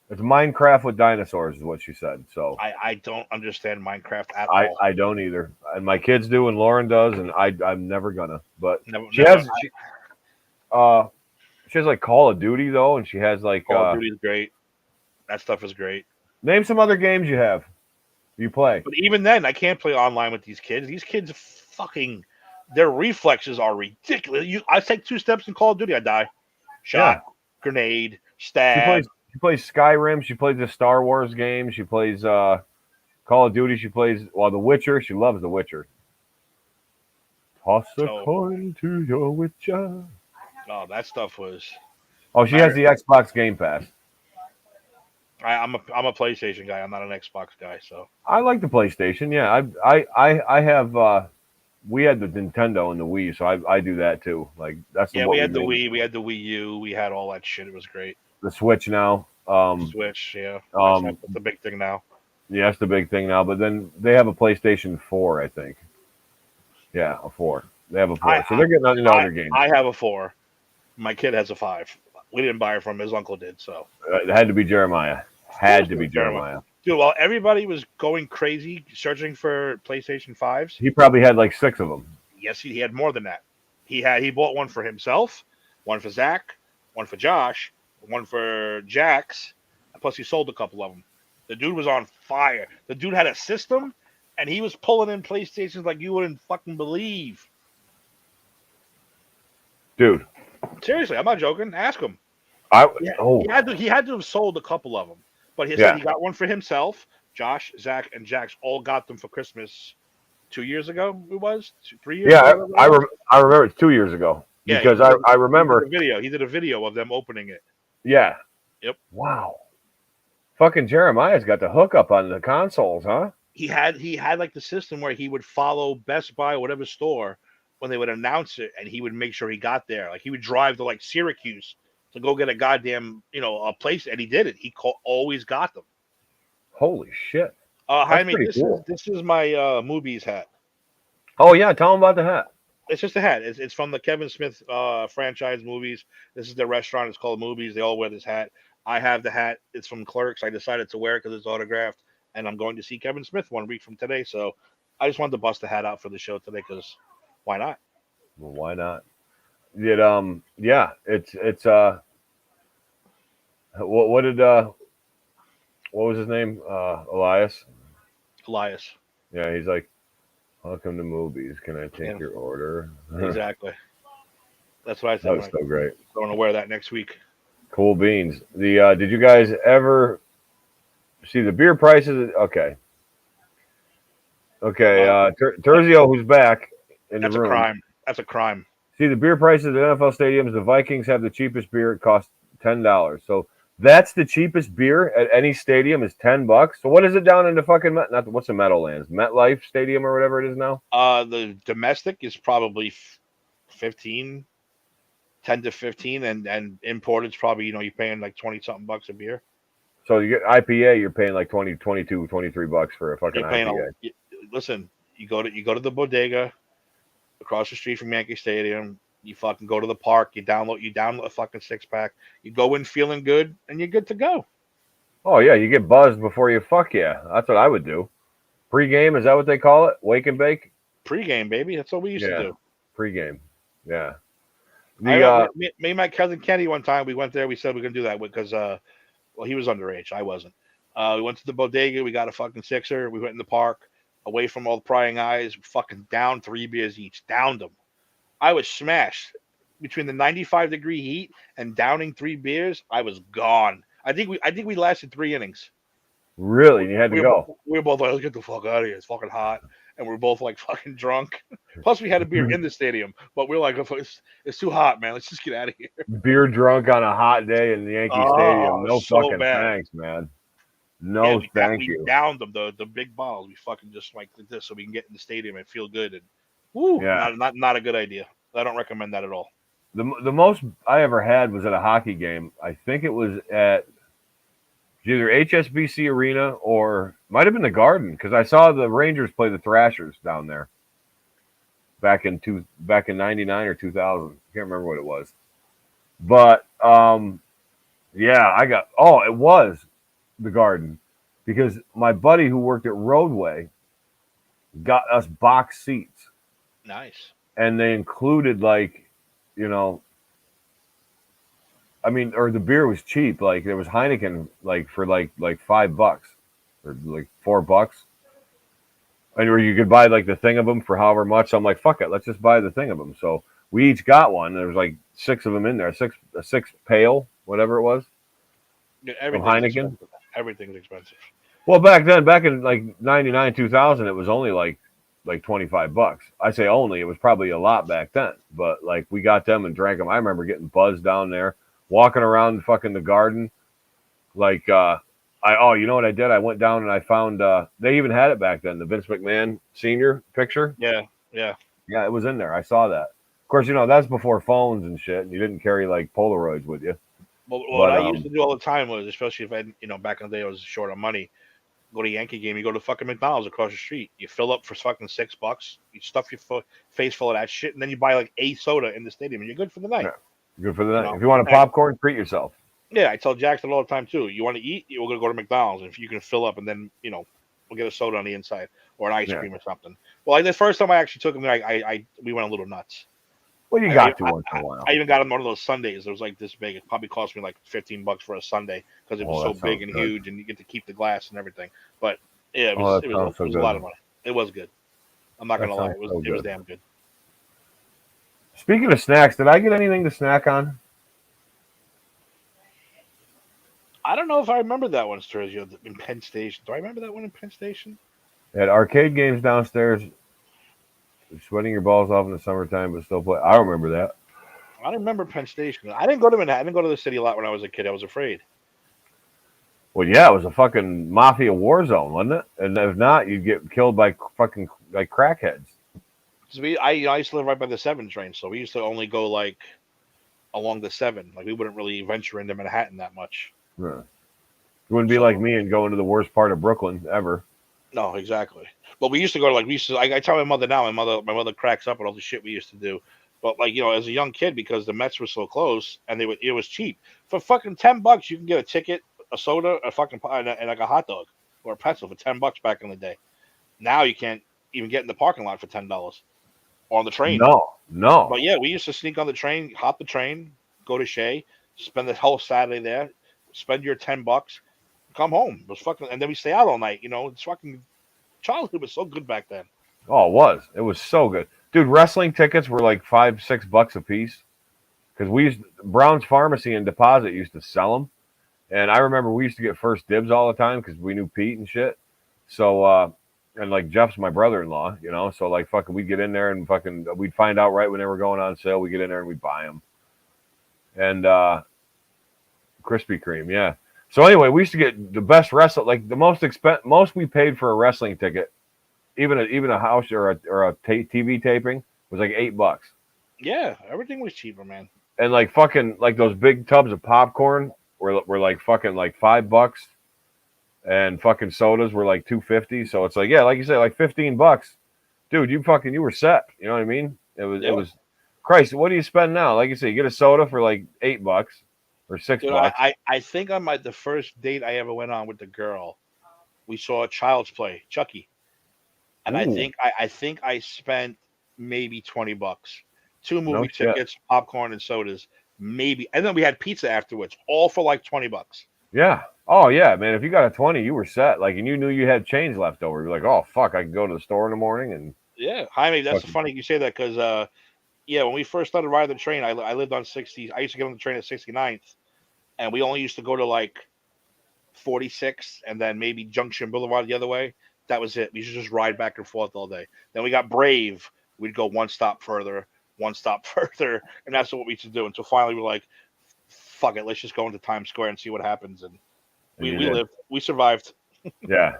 It's Minecraft with dinosaurs, is what she said. So I don't understand Minecraft at all. I don't either, and my kids do, and Lauren does, and I'm never gonna. But she has like Call of Duty though, and she has like Call of Duty is great. That stuff is great. Name some other games you have. You play. But even then, I can't play online with these kids. These kids fucking their reflexes are ridiculous. I take 2 steps in Call of Duty, I die. Shot, grenade, stab. She plays Skyrim. She plays the Star Wars game. She plays Call of Duty. She plays The Witcher. She loves The Witcher. Toss a coin to your Witcher. Oh, that stuff was. Oh, she has the Xbox Game Pass. I'm a PlayStation guy. I'm not an Xbox guy. So I like the PlayStation. Yeah, I have. We had the Nintendo and the Wii, so I do that too. Like that's we had the Wii. We had the Wii U. We had all that shit. It was great. The Switch now. Switch, yeah. That's the big thing now. Yeah, that's the big thing now. But then they have a PlayStation 4, I think. Yeah, a 4. They have a 4. So they're getting into other games. I have a 4. My kid has a 5. We didn't buy it from him. His uncle did. So it had to be Jeremiah. Had to be Jeremiah. Dude, while everybody was going crazy searching for PlayStation 5s, he probably had like 6 of them. Yes, he had more than that. He bought one for himself, one for Zach, one for Josh, one for Jax, and plus he sold a couple of them. The dude was on fire. The dude had a system, and he was pulling in PlayStations like you wouldn't fucking believe. Dude. Seriously, I'm not joking. Ask him. He had to have sold a couple of them. But he said he got one for himself. Josh, Zach, and Jax all got them for Christmas 2 years ago. It was 3 years ago. I remember it's 2 years ago. Yeah, because I remember he did a video of them opening it. Yeah. Yep. Wow. Fucking Jeremiah's got the hookup on the consoles, huh? He had like the system where he would follow Best Buy or whatever store when they would announce it, and he would make sure he got there. Like he would drive to like Syracuse to go get a goddamn, a place, and he did it. He always got them. Holy shit! Jaime, this is my Movies hat. Oh yeah, tell him about the hat. It's just a hat. It's from the Kevin Smith franchise movies. This is their restaurant. It's called Movies. They all wear this hat. I have the hat. It's from Clerks. I decided to wear it because it's autographed, and I'm going to see Kevin Smith 1 week from today. So I just wanted to bust the hat out for the show today because why not? Well, why not? It's what was his name? Elias. Yeah, he's like, welcome to Movies. Can I take your order? Exactly. That's what I said. That was so great. I'm going to wear that next week. Cool beans. Did you guys ever see the beer prices? Okay. Terzio, who's back in the That's a room. crime. That's a crime. See the beer prices at NFL stadiums. The Vikings have the cheapest beer. It costs $10. So that's the cheapest beer at any stadium is $10. So what is it down in the fucking what's the Meadowlands MetLife Stadium or whatever it is now? The domestic is probably 15, 10 to 15, and imported's probably you're paying like 20 something bucks a beer. So you get IPA, you're paying like 20, 22, 23 bucks for a fucking You're paying IPA. listen, you go to the bodega across the street from Yankee Stadium. You fucking go to the park. You download a fucking 6-pack. You go in feeling good, and you're good to go. Oh yeah, you get buzzed before you fuck yeah. That's what I would do. Pre-game, is that what they call it? Wake and bake? Pre-game, baby. That's what we used to do. Pre-game. Yeah. Me and my cousin Kenny one time we went there. We said we're gonna do that because he was underage. I wasn't. We went to the bodega. We got a fucking sixer. We went in the park, away from all the prying eyes. Fucking down 3 beers each. Downed them. I was smashed between the 95-degree heat and downing 3 beers. I was gone. I think we lasted 3 innings. Really? You had to go. We were both like, let's get the fuck out of here. It's fucking hot. And we're both like fucking drunk. Plus, we had a beer in the stadium, but we were like, it's too hot, man. Let's just get out of here. Beer drunk on a hot day in the Yankee Stadium. No so fucking bad. Thanks, man. No, thank you. We downed them, the big bottles. We fucking just like this so we can get in the stadium and feel good. And woo, yeah. not a good idea. I don't recommend that at all. The most I ever had was at a hockey game. I think it was at either HSBC Arena or might have been the Garden because I saw the Rangers play the Thrashers down there back in '99 or 2000. I can't remember what it was, but yeah, it was the Garden because my buddy who worked at Roadway got us box seats. Nice. And they included or the beer was cheap. Like there was Heineken for like $5 or like $4. And or you could buy like the thing of them for however much. So I'm like, fuck it, let's just buy the thing of them. So we each got one. There was like 6 of them in there, a six pail, whatever it was. Yeah, from Heineken. Everything's expensive. Well, back in like 99, 2000, it was only like $25. I say only, it was probably a lot back then. But like we got them and drank them. I remember getting buzzed down there, walking around fucking the Garden. Like you know what I did? I went down and I found they even had it back then, the Vince McMahon Sr. picture. Yeah, it was in there. I saw that. Of course, that's before phones and shit, and you didn't carry like Polaroids with you. Well, what I used to do all the time was, especially if I, back in the day, I was short on money. Go to a Yankee game, you go to fucking McDonald's across the street. You fill up for fucking $6. You stuff your face full of that shit, and then you buy like a soda in the stadium, and you're good for the night. Yeah, good for the night. If you want a popcorn, treat yourself. Yeah, I tell Jackson all the time too. You want to eat? We're gonna go to McDonald's, and if you can fill up, and then we'll get a soda on the inside or an ice cream or something. Well, like the first time I actually took him there, we went a little nuts. Well, you got to once in a while. I even got him one of those sundaes. It was like this big. It probably cost me like $15 for a sundae because it was so big and huge, and you get to keep the glass and everything. But yeah, it was a lot of money. It was good. I'm not gonna lie. It was damn good. Speaking of snacks, did I get anything to snack on? I don't know if I remember that one, Sergio, in Penn Station. Do I remember that one in Penn Station? At arcade games downstairs, sweating your balls off in the summertime, but still play. I remember that. I don't remember Penn Station. I didn't go to Manhattan. I didn't go to the city a lot when I was a kid. I was afraid. Well, yeah, it was a fucking mafia war zone, wasn't it? And if not, you'd get killed by fucking like crackheads. I used to live right by the 7 train, so we used to only go like along the 7. Like we wouldn't really venture into Manhattan that much. Yeah. You wouldn't be like me and go into the worst part of Brooklyn ever. No, exactly. But we used to go to I tell my mother now. My mother cracks up at all the shit we used to do. But as a young kid, because the Mets were so close and it was cheap for fucking $10, you can get a ticket, a soda, a fucking pie, and like a hot dog or a pretzel for $10 back in the day. Now you can't even get in the parking lot for $10 or on the train. No. But yeah, we used to sneak on the train, hop the train, go to Shea, spend the whole Saturday there, spend your $10, come home. It was fucking, and then we stay out all night. It's fucking childhood was so good back then. Oh, it was. It was so good, dude. Wrestling tickets were like $5-6 a piece. because Brown's Pharmacy and Deposit used to sell them, and I remember we used to get first dibs all the time because we knew Pete and shit. So and like Jeff's my brother-in-law, you know, so like fucking we'd get in there and fucking we'd find out right when they were going on sale. We get in there and we buy them. And Krispy Kreme, yeah. So anyway, we used to get the best like the most we paid for a wrestling ticket, even a house or a TV taping was like $8. Yeah, everything was cheaper, man. And like fucking like those big tubs of popcorn were like fucking like $5, and fucking sodas were like $2.50. So it's like, yeah, like you said, like $15, dude. You were set. You know what I mean? It was Christ. What do you spend now? Like you say, you get a soda for like $8 or $6. Dude, I think on the first date I ever went on with the girl, we saw Child's Play, Chucky, and Ooh. I think I spent maybe $20. 2 movie No shit. tickets, popcorn, and sodas, maybe, and then we had pizza afterwards, all for like $20. Yeah. Oh yeah, man. If you got a 20, you were set. Like, and you knew you had change left over. You're like, oh fuck, I can go to the store in the morning and. Yeah, Jaime, that's funny you say that because yeah, when we first started riding the train, I lived on 60. I used to get on the train at 69th, and we only used to go to like 46 and then maybe Junction Boulevard the other way. That was it. We used to just ride back and forth all day. Then we got Brave. We'd go one stop further, and that's what we used to do until finally we're like, fuck it, let's just go into Times Square and see what happens. And we lived. We survived. Yeah.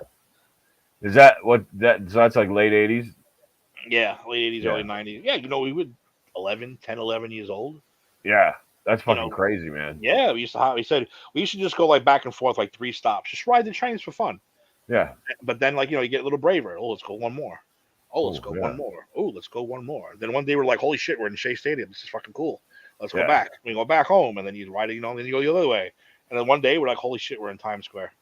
Is that what that? So that's like late 80s. Yeah, late 80s, early 90s. Yeah, you know, we would 11 years old. Yeah, that's fucking crazy, man. Yeah, we said we used to just go like back and forth like 3 stops, just ride the trains for fun. Yeah. But then, like, you know, you get a little braver. Oh, let's go one more. Oh, let's go one more. Oh, let's go one more. Then one day we're like, holy shit, we're in Shea Stadium. This is fucking cool. Let's go back. We go back home, and then you ride it, you know, and then you go the other way. And then one day we're like, holy shit, we're in Times Square.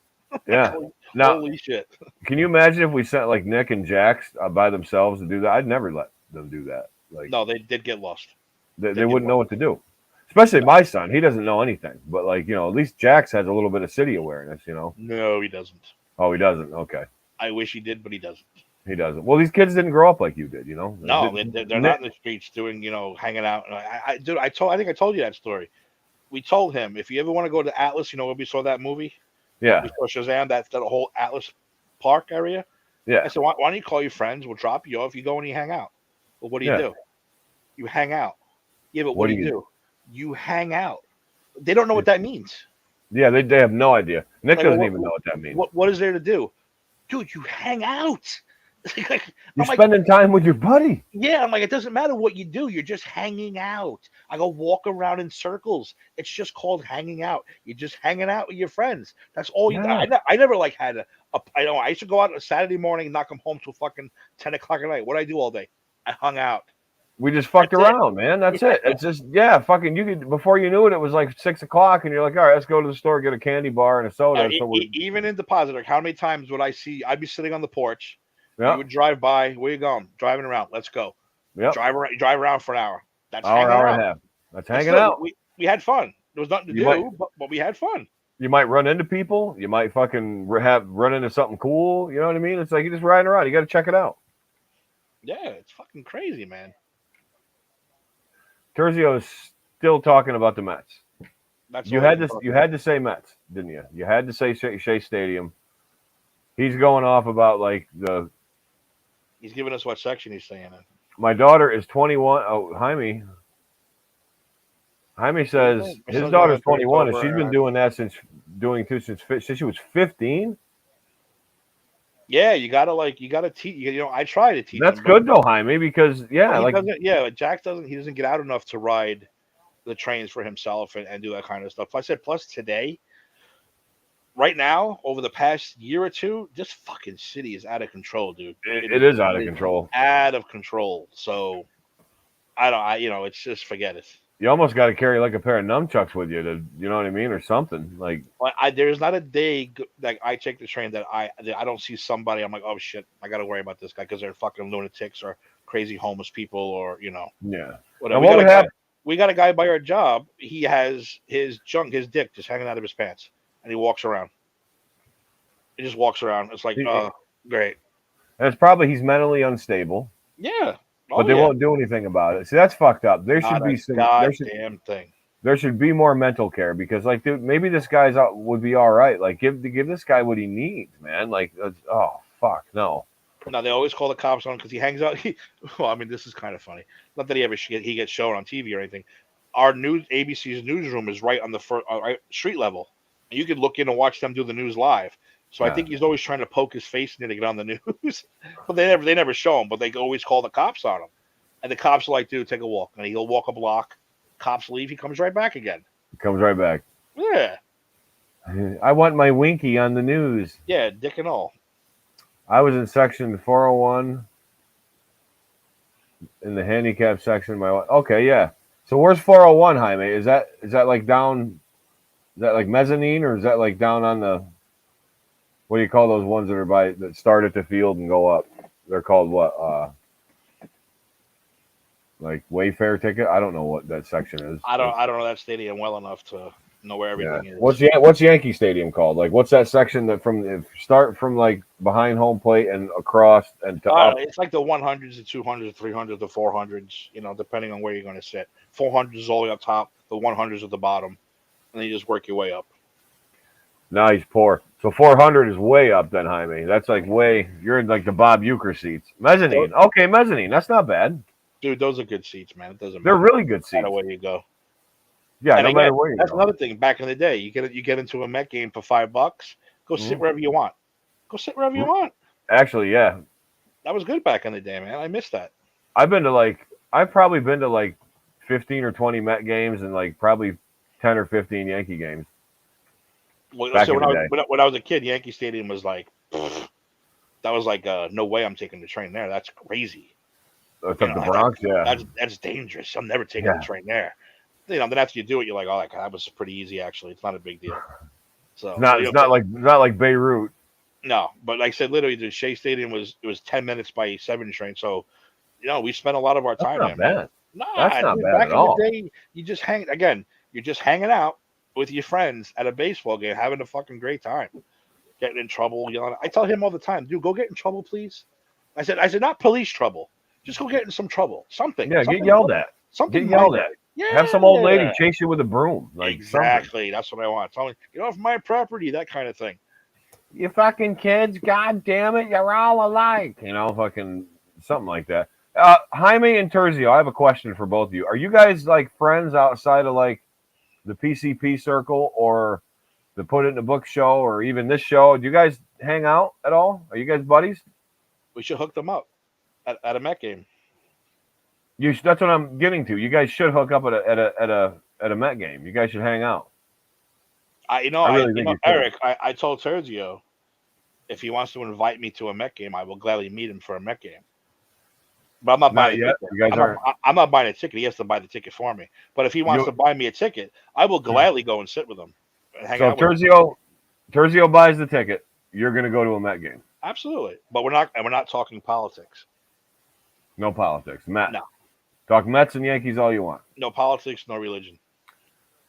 Yeah. Holy shit. Can you imagine if we sent like Nick and Jax by themselves to do that? I'd never let them do that. Like, no, they did get lost. They wouldn't know what to do. Especially my son. He doesn't know anything. But like, you know, at least Jax has a little bit of city awareness, you know? No, he doesn't. Oh, he doesn't? Okay. I wish he did, but he doesn't. He doesn't. Well, these kids didn't grow up like you did, you know? No, they're not in the streets doing, you know, hanging out. I think I told you that story. We told him, if you ever want to go to Atlas, you know, when we saw that movie? Yeah. We saw Shazam, that whole Atlas Park area. Yeah. I said, why don't you call your friends? We'll drop you off. You go and you hang out. Well, what do you do? You hang out. Yeah, but what do you do? You hang out. They don't know what that means. Yeah, they have no idea. Nick doesn't even know what that means. What is there to do? Dude, you hang out. You're spending time with your buddy. Yeah, I'm like, it doesn't matter what you do. You're just hanging out. I go walk around in circles. It's just called hanging out. You're just hanging out with your friends. That's all you got. I never like had I used to go out on a Saturday morning and not come home till fucking 10 o'clock at night. What did I do all day? I hung out. We just fucked around, man. That's it. It's just, fucking, you could, before you knew it, it was like 6 o'clock, and you're like, all right, let's go to the store, get a candy bar and a soda. Even in Deposit, like, how many times would I see, I'd be sitting on the porch, you would drive by, where you going? Driving around, let's go. Yep. Drive around for an hour. That's hour and a half. That's hanging out. We had fun. There was nothing to do, but we had fun. You might run into people. You might fucking run into something cool. You know what I mean? It's like you're just riding around. You got to check it out. Yeah, it's fucking crazy, man. Terzio is still talking about the Mets. That's you had to say Mets, didn't you? You had to say Shea Stadium. He's going off about like He's giving us what section he's saying in. My daughter is 21. Oh, Jaime says his daughter's 21, and she's been doing that since she was 15. Yeah, you gotta teach. You know, I try to teach. That's good though, Jaime, because Jack doesn't get out enough to ride the trains for himself and do that kind of stuff. I said, plus today, right now, over the past year or two, this fucking city is out of control, dude. It is out of control. Out of control. So it's just forget it. You almost got to carry like a pair of nunchucks with you to, you know what I mean, or something like. There's not a day that I take the train that I don't see somebody. I'm like, oh shit, I got to worry about this guy because they're fucking lunatics or crazy homeless people or whatever. We got a guy by our job. He has his dick just hanging out of his pants, and he walks around. He just walks around. It's like, great. And it's probably he's mentally unstable. Yeah. but they won't do anything about it. See, that's fucked up. There Not should be a some. goddamn thing. There should be more mental care because, like, dude, maybe this guy's out would be all right. Like, give this guy what he needs, man. Like, oh fuck, no. No, they always call the cops on him because he hangs out. Well, I mean, this is kind of funny. Not that he gets shown on TV or anything. Our ABC's newsroom is right on the right street level. And you could look in and watch them do the news live. So I think he's always trying to poke his face in to get on the news. But they never show him. But they always call the cops on him. And the cops are like, dude, take a walk. And he'll walk a block. Cops leave. He comes right back again. Comes right back. Yeah. I want my Winky on the news. Yeah, dick and all. I was in section 401 in the handicap section. Okay, yeah. So where's 401, Jaime? Is that like down? Is that like mezzanine, or is that like down on the? What do you call those ones that start at the field and go up? They're called what? Like Wayfair ticket? I don't know what that section is. I don't know that stadium well enough to know where everything is. What's Yankee Stadium called? Like, what's that section that start from like behind home plate and across and to up? It's like the 100s, the 200s, the 300s, the 400s. You know, depending on where you're going to sit. 400s is all the way up top. The 100s at the bottom, and then you just work your way up. Nice, poor. So 400 is way up then, Jaime. That's like you're in like the Bob Uecker seats. Mezzanine. Okay, mezzanine. That's not bad. Dude, those are good seats, man. It doesn't matter. They're really good seats. No matter where you go. Yeah, and no again, matter where you go. That's another thing. Back in the day, you get into a Met game for $5. Go sit wherever you want. Go sit wherever you want. Actually, yeah. That was good back in the day, man. I miss that. I've probably been to like 15 or 20 Met games and like probably 10 or 15 Yankee games. Well, so when I was a kid, Yankee Stadium was like, that was like, no way I'm taking the train there. That's crazy. It's up the Bronx, yeah. That's dangerous. I'm never taking the train there. You know, then after you do it, you're like, oh, that was pretty easy. Actually, it's not a big deal. So it's not like Beirut. No, but like I said, literally, the Shea Stadium was 10 minutes by 7 train. So, you know, we spent a lot of our time there. Man. That's not bad back at all. In the day, you're just hanging out with your friends at a baseball game, having a fucking great time, getting in trouble, yelling. I tell him all the time, dude, go get in trouble, please. I said, not police trouble. Just go get in some trouble. Something. Yeah, get yelled at. Something. Get yelled at. Yeah. Have some old lady chase you with a broom. Like exactly. Something. That's what I want. Tell me, get off my property, that kind of thing. You fucking kids, god damn it, you're all alike. You know, fucking something like that. Jaime and Terzio, I have a question for both of you. Are you guys like friends outside of like the PCP circle or the Put It in a Book show or even this show? Do you guys hang out at all? Are you guys buddies? We should hook them up at a Met game. That's what I'm getting to. You guys should hook up at a Met game. You guys should hang out. Eric, I told Sergio if he wants to invite me to a Met game, I will gladly meet him for a Met game. But I'm not buying a ticket. You guys I'm not buying a ticket. He has to buy the ticket for me. But if he wants to buy me a ticket, I will gladly go and sit with him. And hang out with him. Terzio buys the ticket. You're going to go to a Met game. Absolutely. But we're not talking politics. No politics. Met. No. Talk Mets and Yankees all you want. No politics, no religion.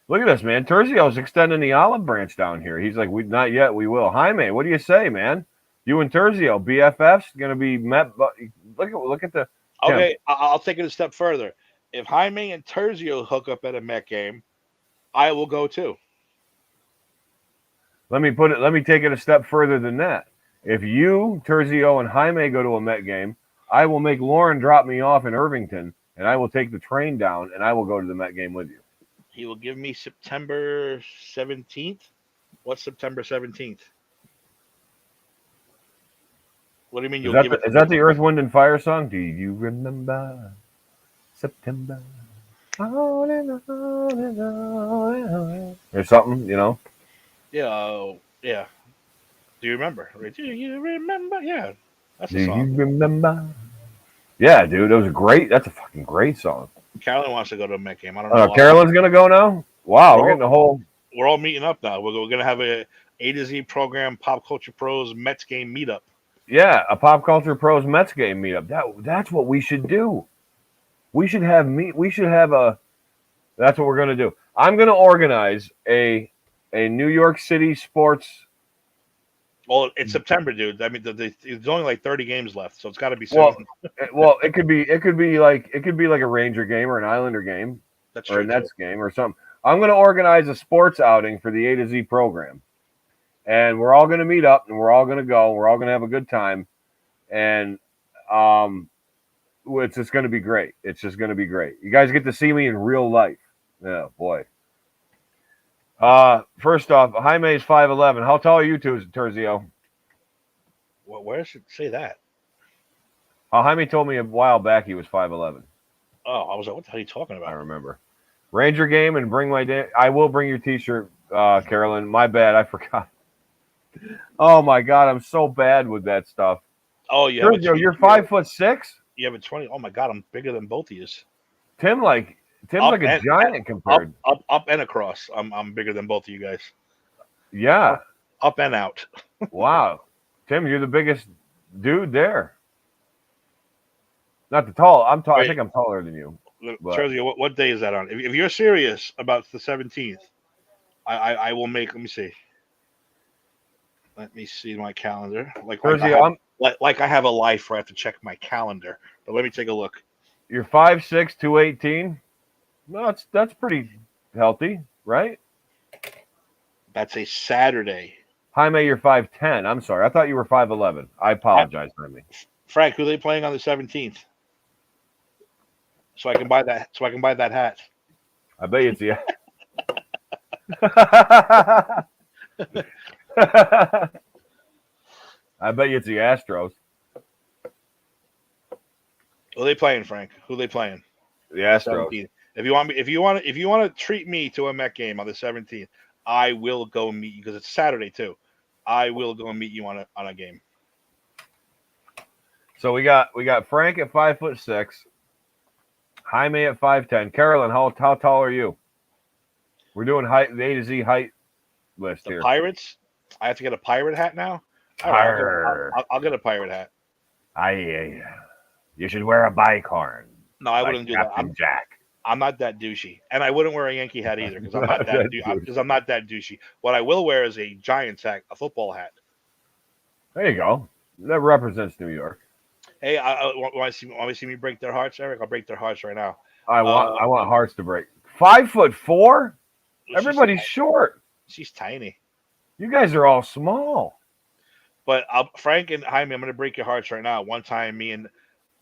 Look at this, man. Terzio's extending the olive branch down here. He's like, not yet, we will. Jaime, what do you say, man? You and Terzio, BFFs, going to be Met. Look at the. Okay, I'll take it a step further. If Jaime and Terzio hook up at a Met game, I will go too. Let me take it a step further than that. If you, Terzio, and Jaime go to a Met game, I will make Lauren drop me off in Irvington, and I will take the train down, and I will go to the Met game with you. He will give me September 17th. What's September 17th? What do you mean? Is that the Earth, Wind, and Fire song? Do you remember September? Or something, you know? Yeah, yeah. Do you remember? Do you remember? Yeah, that's a song. Do you remember? Yeah, dude, that's a fucking great song. Carolyn wants to go to a Met game. I don't know. Carolyn's gonna go now. Wow, we're getting a whole. We're all meeting up now. We're gonna have A2Z Program Pop Culture Pros Mets game meetup. Yeah, a Pop Culture Pros Mets game meetup. That's what we should do. We should have a. That's what we're gonna do. I'm gonna organize a New York City sports Well, it's September, dude. I mean, there's only like 30 games left, so it's got to be soon. Well, it could be like a Ranger game or an Islander game That's or a true too. Nets game or something. I'm going to organize a sports outing for the A2Z program, and we're all going to meet up and we're all going to go. We're all going to have a good time, and it's just going to be great. It's just going to be great. You guys get to see me in real life. Yeah, boy. First off, Jaime is 5'11". How tall are you two, Terzio? Well, where should it say that? Jaime told me a while back he was 5'11". Oh, I was like, what the hell are you talking I about? remember. Ranger game and bring my day. I will bring your T-shirt, Carolyn. My bad, I forgot. Oh my God, I'm so bad with that stuff. Oh, yeah. Terzio, you're 5'6". You have a 20. Oh my God, I'm bigger than both of you. Tim's like a giant compared. Up and across. I'm bigger than both of you guys. Yeah. Up and out. Wow. Tim, you're the biggest dude there. Not the tall. I'm tall. I think I'm taller than you. But... Sergio, what day is that on? If you're serious about the 17th, I will make. Let me see. Let me see my calendar. Like I have a life where I have to check my calendar. But let me take a look. You're 5'6", 218. No, that's pretty healthy, right? That's a Saturday. Jaime, you're 5'10". I'm sorry. I thought you were 5'11". I apologize, Jaime. Frank, who are they playing on the 17th? So I can buy that. So I can buy that hat. I bet you it's the. I bet you it's the Astros. Who are they playing, Frank? Who are they playing? The Astros. 17th. If you want to treat me to a Met game on the 17th, I will go meet you because it's Saturday too. I will go meet you on a game. So we got Frank at 5'6", Jaime at 5'10". Carolyn, how tall are you? We're doing height, the A to Z height list here. Pirates. I have to get a pirate hat now. I'll get a pirate hat. You should wear a bicorn. No, I wouldn't do that. I'm not that douchey, and I wouldn't wear a Yankee hat either because I'm not that douchey. What I will wear is a Giants hat, a football hat. There you go. That represents New York. Hey, want to see me break their hearts, Eric? I'll break their hearts right now. I want hearts to break. 5'4"? Everybody's short. She's tiny. You guys are all small. But Frank and Jaime, I'm going to break your hearts right now. One time, me and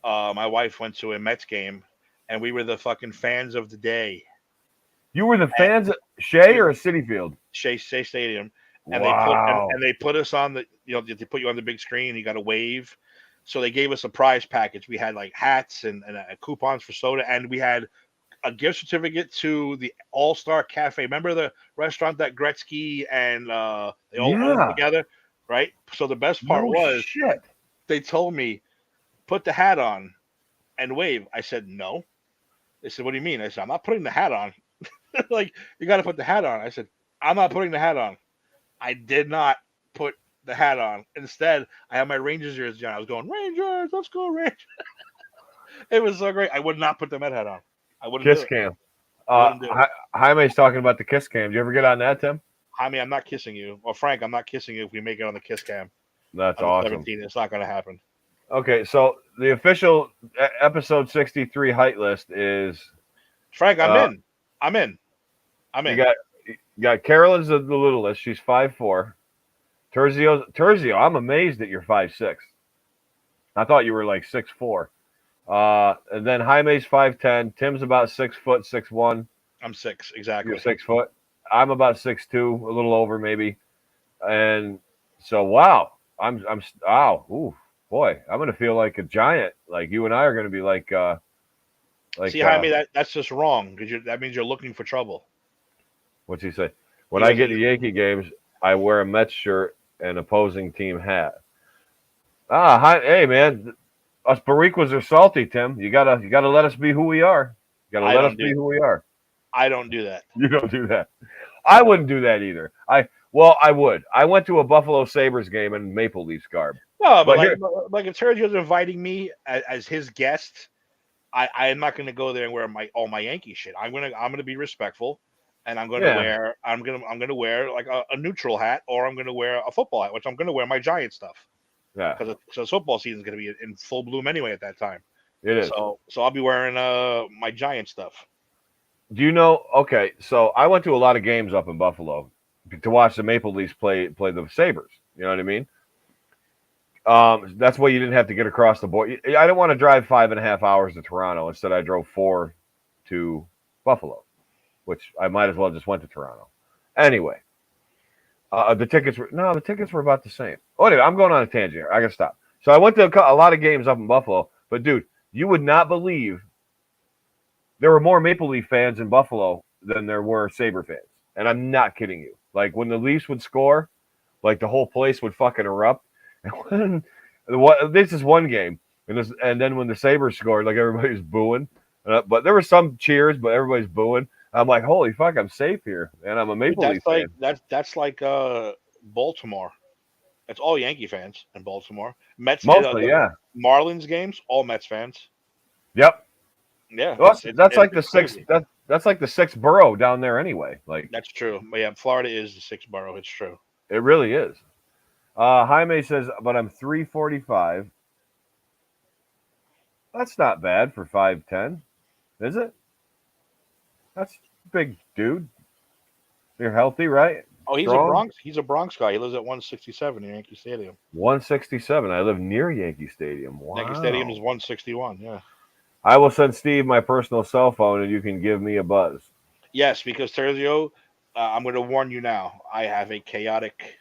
my wife went to a Mets game, and we were the fucking fans of the day. You were the fans at Shea or Citi Field? Shea Stadium. And wow. they put us on they put you on the big screen. You got to wave. So they gave us a prize package. We had like hats and coupons for soda, and we had a gift certificate to the All-Star Cafe. Remember the restaurant that Gretzky and they all owned together, right? So the best part was they told me, put the hat on and wave. I said, no. They said, what do you mean? I said, I'm not putting the hat on. Like, you got to put the hat on. I said, I'm not putting the hat on. I did not put the hat on. Instead, I had my Rangers jersey on. I was going, Rangers, let's go, Rangers. It was so great. I would not put the Met hat on. I wouldn't Kiss cam. Jaime's talking about the kiss cam. Did you ever get on that, Tim? Jaime, I'm not kissing you. Or Frank, I'm not kissing you if we make it on the kiss cam. That's awesome. 17, it's not going to happen. Okay, so the official episode 63 height list is Frank. I'm in. You got Carolyn's the littlest. She's 5'4". Terzio, I'm amazed that you're 5'6". I thought you were like 6'4". And then Jaime's 5'10". Tim's about 6 foot, 6'1". I'm 6, exactly. You're 6 foot. I'm about 6'2", a little over maybe. And so, wow, ooh. Boy, I'm gonna feel like a giant. Like you and I are gonna be like. See, Jaime, that's just wrong because that means you're looking for trouble. What's he say? When I get to Yankee games, I wear a Mets shirt and opposing team hat. Hey man, us Bariquas are salty, Tim. You gotta let us be who we are. You gotta let us be who we are. I don't do that. You don't do that. I wouldn't do that either. I would. I went to a Buffalo Sabres game in Maple Leafs garb. No, but like if Sergio's inviting me as his guest, I am not going to go there and wear all my Yankee shit. I'm gonna be respectful. and I'm going to Yeah. wear like a neutral hat, or I'm going to wear a football hat, which I'm going to wear my Giant stuff Yeah, because football season is going to be in full bloom anyway at that time. it is. So I'll be wearing my Giant stuff. Do you know? Okay, so I went to a lot of games up in Buffalo to watch the Maple Leafs play the Sabres. You know what I mean? That's why you didn't have to get across the border. I didn't want to drive 5.5 hours to Toronto. Instead, I drove 4 to Buffalo, which I might as well just went to Toronto. Anyway, the tickets were about the same. Oh, anyway, I'm going on a tangent here. I gotta stop. So I went to a lot of games up in Buffalo, but dude, you would not believe there were more Maple Leaf fans in Buffalo than there were Sabre fans, and I'm not kidding you. Like when the Leafs would score, like the whole place would fucking erupt. And when this is one game, and then when the Sabres scored, like everybody's booing. But there were some cheers, but everybody's booing. I'm like, holy fuck, I'm safe here, and I'm a Maple Leaf fan. That's like Baltimore. It's all Yankee fans in Baltimore. Mets, Mostly, yeah. Marlins games, all Mets fans. Yep. Yeah, Well, that's like the it's sixth. crazy. That's like the sixth borough down there anyway. Like That's true. But yeah, Florida is the sixth borough. It's true. it really is. Jaime says, but I'm 345. That's not bad for 5'10", is it? That's big, dude. You're healthy, right? Oh, Strong? He's a Bronx guy. He lives at 167 in Yankee Stadium. 167. I live near Yankee Stadium. Wow. Yankee Stadium is 161. Yeah. I will send Steve my personal cell phone, and you can give me a buzz. Yes, because Terzio, I'm going to warn you now. I have a chaotic,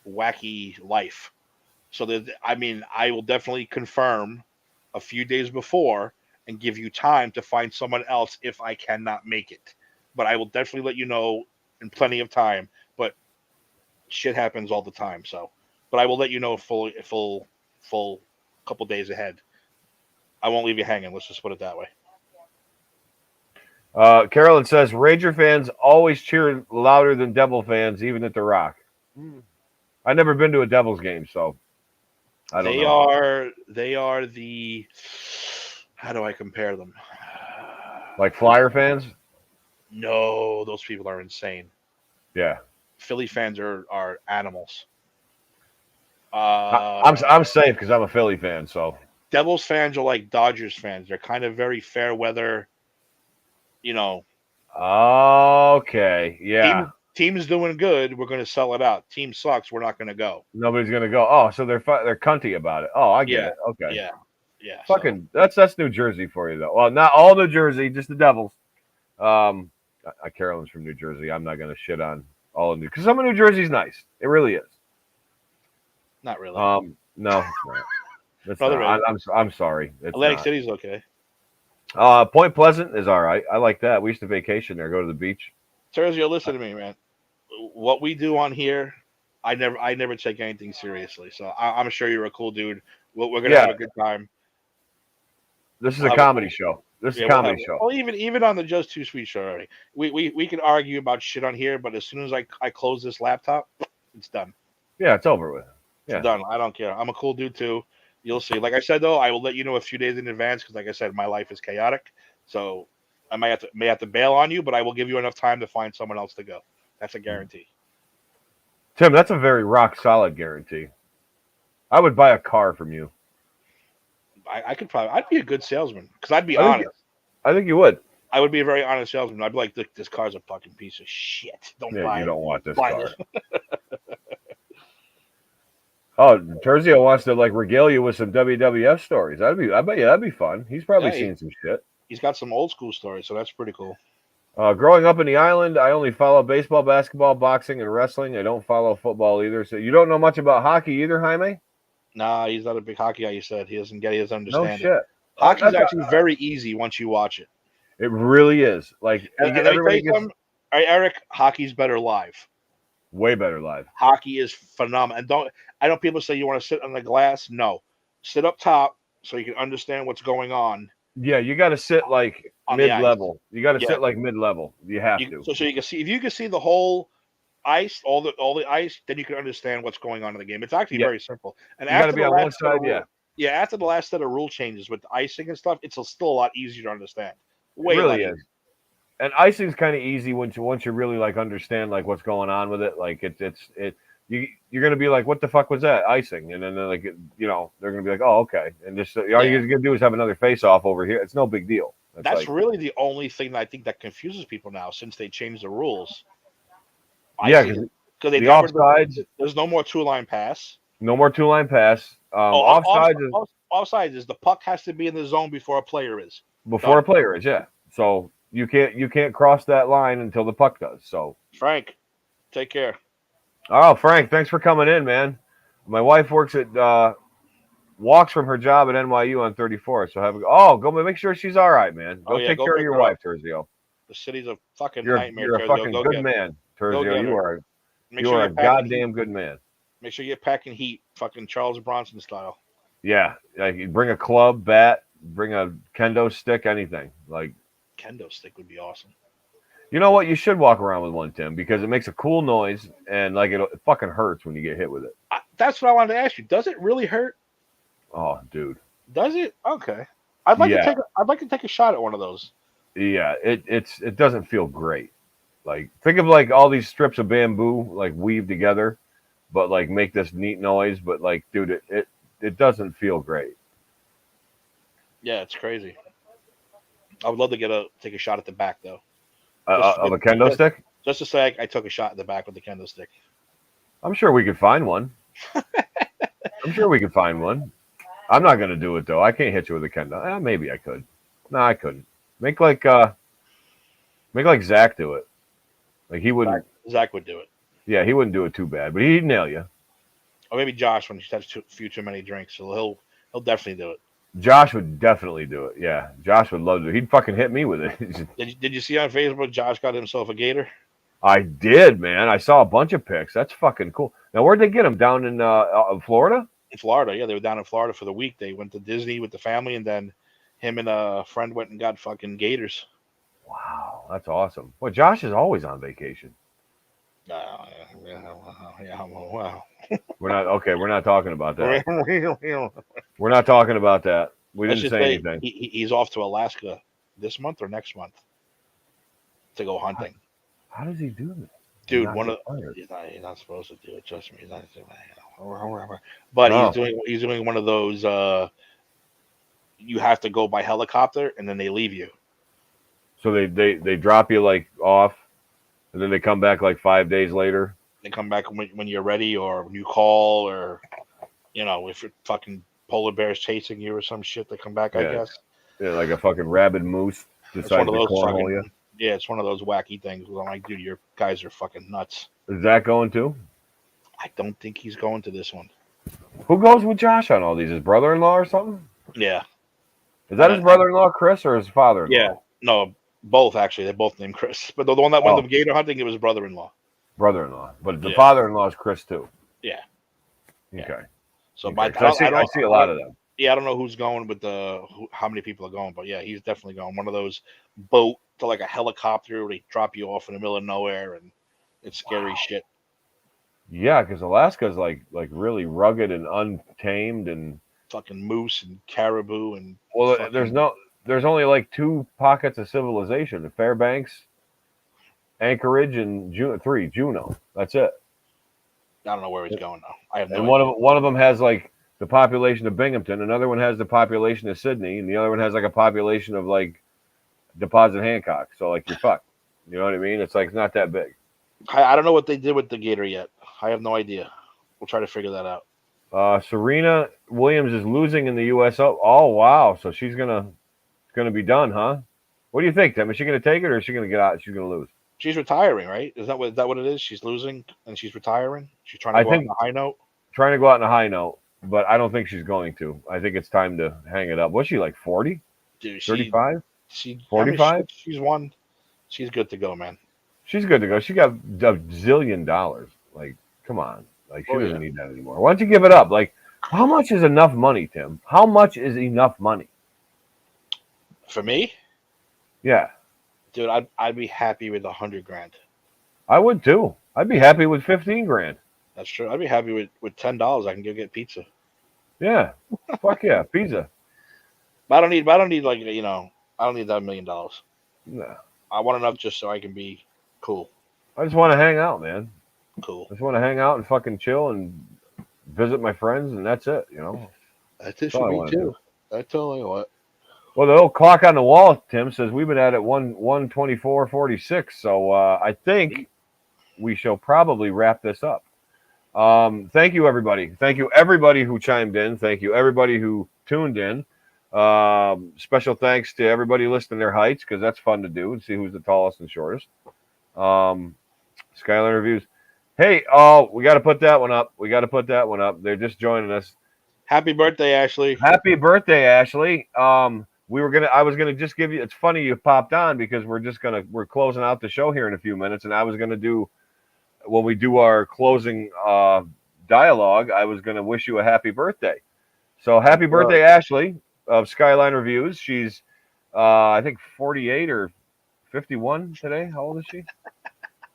wacky life. So that I will definitely confirm a few days before and give you time to find someone else if I cannot make it. But I will definitely let you know in plenty of time. But shit happens all the time. So, but I will let you know full couple days ahead. I won't leave you hanging. Let's just put it that way. Carolyn says Ranger fans always cheer louder than Devil fans, even at the Rock. I've never been to a Devils game, so I don't know. They are the. How do I compare them? Like Flyer fans? No, those people are insane. Yeah. Philly fans are animals. I'm safe because I'm a Philly fan, so. Devils fans are like Dodgers fans. They're kind of very fair weather. You know. Okay. Yeah. Team is doing good. We're going to sell it out. Team sucks. We're not going to go. Nobody's going to go. Oh, so they're cunty about it. Oh, I get it. Okay. Yeah. Fucking that's New Jersey for you though. Well, not all New Jersey, just the Devils. Carolyn's from New Jersey. I'm not going to shit on all of New because some of New Jersey's nice. It really is. Not really. No, it's not. Really. I'm sorry. It's Atlantic not. City's okay. Point Pleasant is all right. I like that. We used to vacation there, go to the beach. Sergio, listen to me, man. What we do on here, I never take anything seriously. So I'm sure you're a cool dude. We're gonna have a good time. This is a comedy show. This is a comedy show. Well, even on the Just Too Sweet show already, we can argue about shit on here, but as soon as I close this laptop, it's done. Yeah, it's over with. Yeah. It's done. I don't care. I'm a cool dude too. You'll see. Like I said though, I will let you know a few days in advance because, like I said, my life is chaotic. So I may have to bail on you, but I will give you enough time to find someone else to go. That's a guarantee. Tim, that's a very rock solid guarantee. I would buy a car from you. I'd be a good salesman because I'd be honest. I think you would. I would be a very honest salesman. I'd be like, look, this car's a fucking piece of shit. Don't buy it. You don't want this buy car. This. Oh, Terzio wants to regale you with some WWF stories. I bet you that'd be fun. He's probably seen some shit. He's got some old school stories, so that's pretty cool. Growing up in the island, I only follow baseball, basketball, boxing, and wrestling. I don't follow football either. So you don't know much about hockey either, Jaime? Nah, he's not a big hockey guy. You said he doesn't understand. No shit. It. Hockey's actually very easy once you watch it. It really is. Everybody gets... Eric, hockey's better live. Way better live. Hockey is phenomenal. And I know people say you want to sit on the glass. No, sit up top so you can understand what's going on. Yeah, you got to sit mid-level. You got to sit mid-level. You have to. So you can see if you can see the whole ice, all the ice, then you can understand what's going on in the game. It's actually very simple. And you got to be on one side. Yeah, after the last set of rule changes with the icing and stuff, it's still a lot easier to understand. It really is. And icing's kind of easy once you really like understand like what's going on with it. Like you're gonna be like, what the fuck was that icing? And then they're like, they're gonna be like, oh, okay. And just all you're gonna do is have another face off over here. It's no big deal. That's like, really the only thing that I think that confuses people now since they changed the rules. Yeah, because they the never offsides. There's no more 2-line pass. No more 2-line pass. Offsides is the puck has to be in the zone before a player is. Before Done. a player is, yeah. So you can't cross that line until the puck does. So Frank, take care. Oh, Frank, thanks for coming in, man. My wife walks from her job at NYU on 34. So go make sure she's all right, man. Go take care of your wife, Terzio. The city's a fucking You're nightmare. a fucking good man, Terzio. You are a goddamn good man. Make sure you're packing heat, fucking Charles Bronson style. Yeah, like you bring a club, bat, bring a kendo stick, anything. Like kendo stick would be awesome. You know what? You should walk around with one, Tim, because it makes a cool noise and like it fucking hurts when you get hit with it. That's what I wanted to ask you. Does it really hurt? Oh, dude. Does it? Okay. I'd like to take a shot at one of those. Yeah, it doesn't feel great. Like think of like all these strips of bamboo like weaved together, but like make this neat noise. But like, dude, it doesn't feel great. Yeah, it's crazy. I would love to take a shot at the back though. Of a kendo stick? Just to say I took a shot in the back with the kendo stick. I'm sure we could find one. I'm not going to do it, though. I can't hit you with a kendo. Maybe I could. No, I couldn't. Make like Zach do it. Like he wouldn't. Zach would do it. Yeah, he wouldn't do it too bad, but he'd nail you. Or maybe Josh when he has a few too many drinks. So he'll definitely do it. Josh would definitely do it. Yeah, Josh would love to. He'd fucking hit me with it. Did you see on Facebook Josh got himself a gator? I did, man. I saw a bunch of pics. That's fucking cool. Now, where'd they get him? Down in Florida? In Florida, yeah. They were down in Florida for the week. They went to Disney with the family, and then him and a friend went and got fucking gators. Wow, that's awesome. Well, Josh is always on vacation. Wow. We're not talking about that. We're not talking about that. We didn't say anything. He's off to Alaska this month or next month to go hunting. How does he do this? Dude, he's not supposed to do it. Trust me, he's not. But he's doing one of those. You have to go by helicopter, and then they leave you. So they drop you like off, and then they come back like 5 days later. They come back when you're ready, or when you call, or if you're fucking polar bears chasing you or some shit, they come back. Yeah. I guess. Yeah, like a fucking rabid moose decides to cornhole you. Yeah, it's one of those wacky things. I'm like, dude, your guys are fucking nuts. Is that going too? I don't think he's going to this one. Who goes with Josh on all these? His brother-in-law or something? Yeah. Is that his brother-in-law, Chris, or his father-in-law? Yeah. No, both actually. They're both named Chris. But the one that went to gator hunting, it was brother-in-law. Brother-in-law. But the father-in-law is Chris too. Yeah. Okay. So I see a lot of them. Yeah, I don't know who's going with how many people are going, but yeah, he's definitely going. One of those boat to like a helicopter where they drop you off in the middle of nowhere, and it's scary shit. Yeah, because Alaska's like really rugged and untamed and fucking moose and caribou and. Well, there's only like 2 pockets of civilization: the Fairbanks, Anchorage, and Juneau. That's it. I don't know where he's going now. I have no and idea. one of them has like the population of Binghamton, another one has the population of Sydney, and the other one has like a population of like Deposit Hancock. So like you're fucked. You know what I mean? It's like it's not that big. I don't know what they did with the gator yet. I have no idea. We'll try to figure that out. Serena Williams is losing in the U.S. Open. Oh wow! So she's gonna be done, huh? What do you think, Tim? Is she gonna take it or is she gonna get out? She's gonna lose. She's retiring, right? Is that what it is? She's losing and she's retiring. She's trying to go out on a high note. Trying to go out on a high note, but I don't think she's going to. I think it's time to hang it up. Was she like 40? 35? 45? She's won. She's good to go, man. She's good to go. She got $1 zillion. Like, come on. Like, she doesn't need that anymore. Why don't you give it up? Like, how much is enough money, Tim? How much is enough money? For me? Yeah. Dude, I'd be happy with $100,000. I would too. I'd be happy with $15,000. That's true. I'd be happy with $10. I can go get pizza. Yeah. Fuck yeah, pizza. But I don't need like I don't need that $1 million. No. I want enough just so I can be cool. I just want to hang out, man. Cool. I just want to hang out and fucking chill and visit my friends, and that's it. That's it That's all for I me want to do. too. That's all I want. Well, the old clock on the wall, Tim, says we've been at it 1:24:46. So I think we shall probably wrap this up. Thank you, everybody. Thank you, everybody who chimed in. Thank you, everybody who tuned in. Special thanks to everybody listing their heights because that's fun to do and see who's the tallest and shortest. Skyline Reviews. Hey, we got to put that one up. They're just joining us. Happy birthday, Ashley. Happy birthday, Ashley. I was gonna just give you. It's funny you popped on because we're closing out the show here in a few minutes, and I was gonna do when we do our closing dialogue. I was gonna wish you a happy birthday. So happy birthday, Ashley of Skyline Reviews. She's I think 48 or 51 today. How old is she?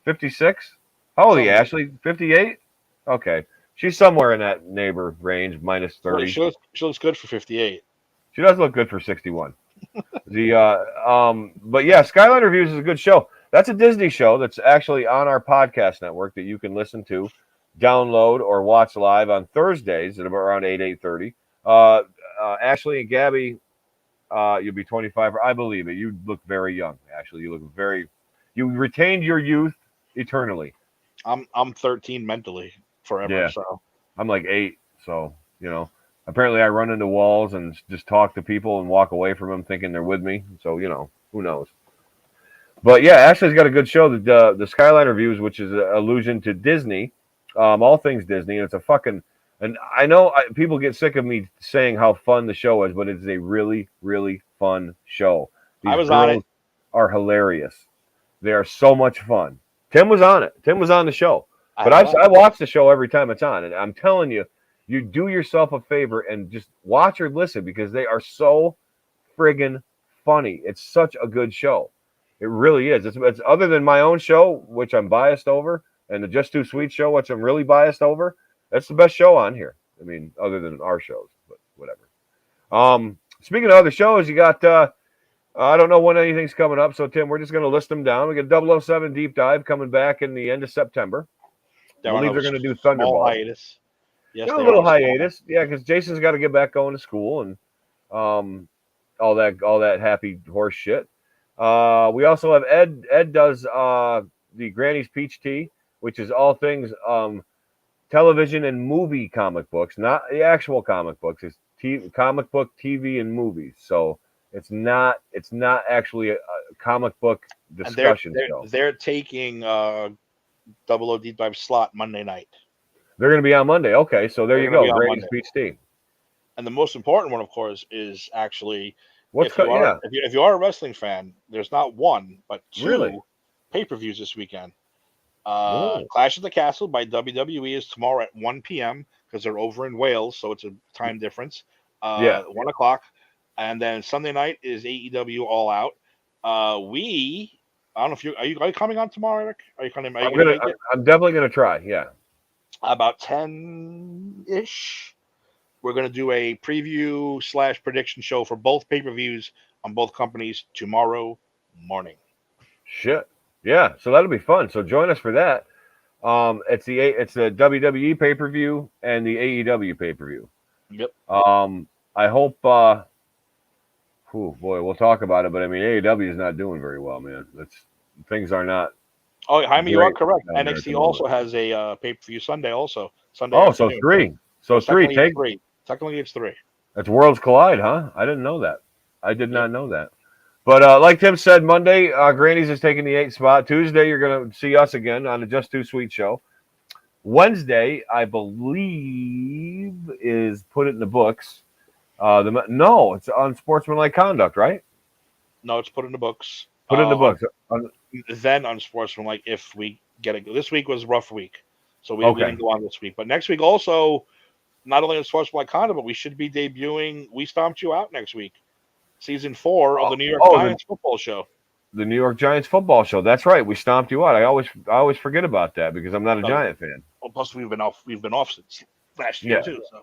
56. How old are you, Ashley? 58. Okay. She's somewhere in that neighbor range, minus 30. She looks good for 58. She does look good for 61. But yeah, Skyline Reviews is a good show. That's a Disney show that's actually on our podcast network that you can listen to, download, or watch live on Thursdays at about around 8:30. Ashley and Gabby, you'll be 25. I believe it. You look very young, Ashley. You retained your youth eternally. I'm 13 mentally forever. Yeah. So I'm like 8. So apparently I run into walls and just talk to people and walk away from them thinking they're with me. So who knows? But yeah, Ashley's got a good show. The Skyline Reviews, which is an allusion to Disney, all things Disney. And it's a fucking. And I know people get sick of me saying how fun the show is, but it's a really, really fun show. These I was on it. Are hilarious. They are so much fun. Tim was on it. Tim was on the show. But I watch the show every time it's on, and I'm telling you, you do yourself a favor and just watch or listen because they are so friggin' funny. It's such a good show. It really is. It's other than my own show, which I'm biased over, and the Just Too Sweet show, which I'm really biased over. That's the best show on here. I mean, other than our shows, but whatever. Speaking of other shows, you got. I don't know when anything's coming up, so Tim, we're just going to list them down. We got 007 Deep Dive coming back in the end of September. I believe they're going to do Thunderball. Hiatus. Yes, a little hiatus. Yeah, because Jason's got to get back going to school and all that happy horse shit. We also have Ed. Ed does the Granny's Peach Tea, which is all things television and movie comic books, not the actual comic books. It's comic book, TV, and movies. So it's not actually a comic book discussion show. They're taking 00 Deep Dive slot Monday night. They're going to be on Monday. Okay, so there you go. Granny's Peach Tea. And the most important one, of course, is actually if you are a wrestling fan, there's not one but two pay-per-views this weekend. Clash of the Castle by WWE is tomorrow at 1 p.m. because they're over in Wales, so it's a time difference. 1 o'clock. And then Sunday night is AEW All Out. I don't know if are you coming on tomorrow, Eric? Are you coming? I'm definitely gonna try. Yeah. About 10-ish. We're gonna do a preview / prediction show for both pay-per-views on both companies tomorrow morning. Shit. Yeah. So that'll be fun. So join us for that. It's the WWE pay-per-view and the AEW pay-per-view. Yep. I hope. We'll talk about it. But I mean, AEW is not doing very well, man. Things are not. Oh, Jaime, you are correct. NXT also has a pay-per-view Sunday. Also Sunday. Oh, so three. So three. Technically, it's 3. That's Worlds Collide, huh? I didn't know that. I did not know that. But like Tim said, Monday, Granny's is taking the 8th spot. Tuesday, you're going to see us again on the Just Too Sweet show. Wednesday, I believe, is Put It in the Books. No, it's Unsportsmanlike Conduct, right? No, it's Put in the Books. Put it in the books. Then Unsportsmanlike, if we get it. This week was a rough week, so we didn't go on this week. But next week also, not only Unsportsmanlike Conduct, but we should be debuting We Stomped You Out next week. Season 4 of the New York Giants football show. The New York Giants football show. That's right. We stomped you out. I always forget about that because I'm not a Giant fan. Well, plus we've been off since last year too. So.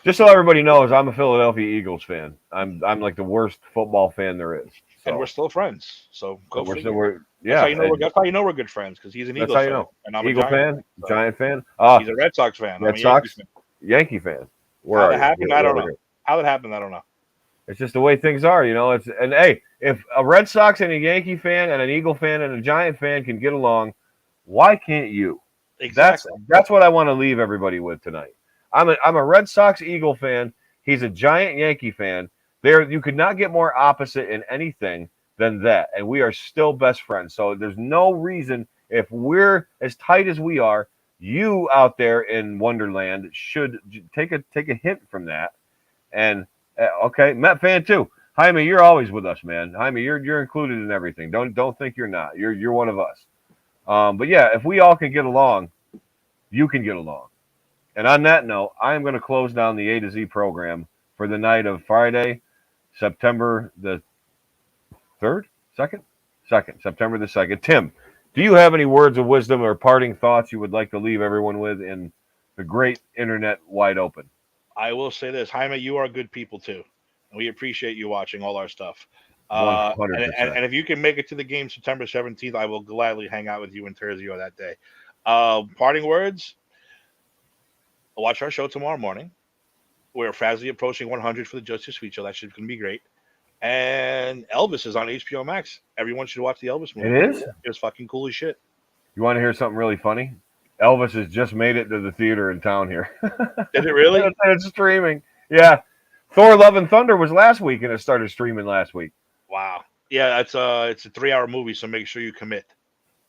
Just so everybody knows, I'm a Philadelphia Eagles fan. I'm like the worst football fan there is. And So we're still friends. So go we're figure. still we're That's yeah. how you know And that's how you know we're good friends, because he's an that's Eagles how you fan know. and I'm a Eagle Giant fan, fan. So Giant fan. he's a Red Sox fan. I'm Red a Yankee Sox, fan. Yankee fan. Where How are that you? happened, I You're don't over know. here. How that happened, I don't know. It's just the way things are, you know. It's and hey, if a Red Sox and a Yankee fan and an Eagle fan and a Giant fan can get along, why can't you? Exactly. That's what I want to leave everybody with tonight. I'm a Red Sox Eagle fan. He's a Giant Yankee fan. There, you could not get more opposite in anything than that, and we are still best friends. So there's no reason, if we're as tight as we are, you out there in Wonderland should take a hint from that. And okay, Met fan too. Jaime, you're always with us, man. Jaime, you're included in everything. Don't think you're not. You're one of us. But yeah, if we all can get along, you can get along. And on that note, I am going to close down the A to Z program for the night of Friday, September the 3rd, 2nd, September the 2nd. Tim, do you have any words of wisdom or parting thoughts you would like to leave everyone with in the great internet wide open? I will say this, Jaime, you are good people too. And we appreciate you watching all our stuff. And 100%. if you can make it to the game September 17th, I will gladly hang out with you in Terzio that day. Parting words, watch our show tomorrow morning. We're fastly approaching 100 for the Justice Sweet Show. That shit's going to be great. And Elvis is on HBO Max. Everyone should watch the Elvis movie. It is? It was fucking cool as shit. You want to hear something really funny? Elvis has just made it to the theater in town here. Did it really? It's streaming. Yeah. Thor Love and Thunder was last week and it started streaming last week. Wow. Yeah, it's a 3-hour movie, so make sure you commit.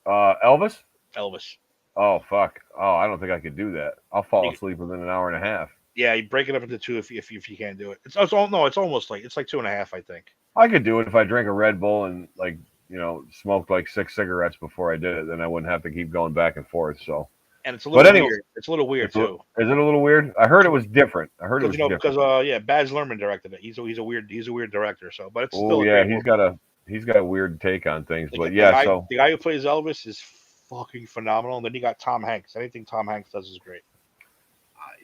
Elvis? Elvis. Oh, fuck. Oh, I don't think I could do that. I'll fall You- asleep within an hour and a half. Yeah, you break it up into two if you can't do it. It's almost like 2.5, I think. I could do it if I drank a Red Bull and, like, you know, smoked like 6 cigarettes before I did it. Then I wouldn't have to keep going back and forth. So, And it's a little anyway, weird. It's a little weird too. Is it a little weird? I heard it was different. I heard it was different. Because Baz Luhrmann directed it. He's a weird director. So, but it's still Oh a yeah, great he's got a weird take on things. movie. But The yeah, guy, so the guy who plays Elvis is fucking phenomenal. And then you got Tom Hanks. Anything Tom Hanks does is great.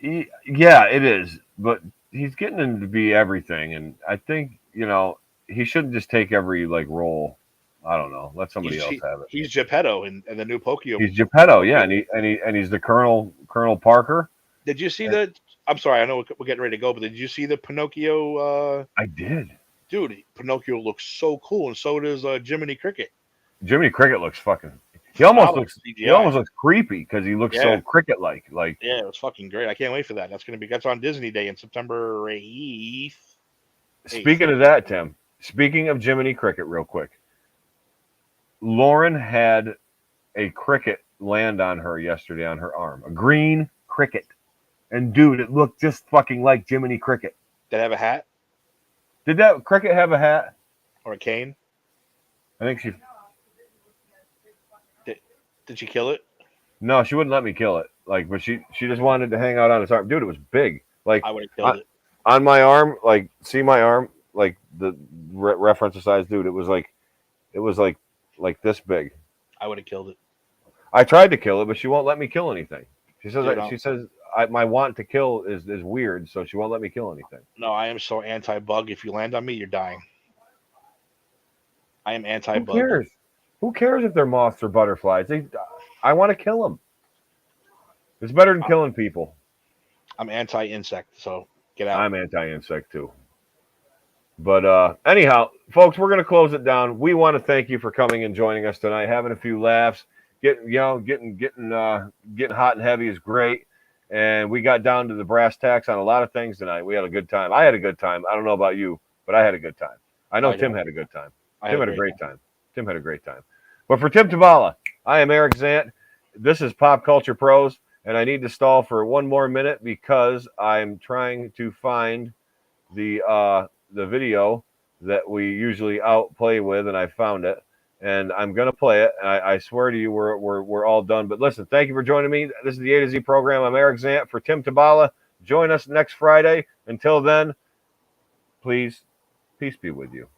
yeah, it is. But he's getting him to be everything, and I think he shouldn't just take every like role. I don't know. Let somebody else have it. He's Geppetto in the new Pinocchio. He's Geppetto, yeah, and he's the Colonel Parker. Did you see the? I'm sorry, I know we're getting ready to go, but did you see the Pinocchio? I did. Dude, Pinocchio looks so cool, and so does Jiminy Cricket. Jiminy Cricket looks fucking. He almost CGI. looks creepy because he looks so cricket like. Yeah, it was fucking great. I can't wait for that. That's on Disney Day in September 8th. Speaking of that, Tim. Speaking of Jiminy Cricket, real quick. Lauren had a cricket land on her yesterday on her arm, a green cricket, and dude, it looked just fucking like Jiminy Cricket. Did it have a hat Did that cricket have a hat? or a cane? I think she. Did she kill it? No, she wouldn't let me kill it. Like, but she just wanted to hang out on its arm. Dude, it was big. Like I would have killed it. On my arm. Like, see my arm? Like the reference the size, dude. It was like this big. I would have killed it. I tried to kill it, but she won't let me kill anything. She says Dude, my want to kill is weird, so she won't let me kill anything. No, I am so anti-bug. If you land on me, you're dying. I am anti-bug. Who cares? Who cares if they're moths or butterflies? I want to kill them. It's better than killing people. I'm anti-insect, so get out. I'm anti-insect too. But anyhow, folks, we're going to close it down. We want to thank you for coming and joining us tonight, having a few laughs. Getting hot and heavy is great. And we got down to the brass tacks on a lot of things tonight. We had a good time. I had a good time. I don't know about you, but I had a good time. I know Tim had a good time. Tim had a great time. Tim had a great time. But for Tim Tabala, I am Eric Zant. This is Pop Culture Pros, and I need to stall for one more minute because I'm trying to find the video that we usually outplay with, and I found it. And I'm going to play it. I swear to you, we're all done. But listen, thank you for joining me. This is the A to Z program. I'm Eric Zant for Tim Tabala. Join us next Friday. Until then, please, peace be with you.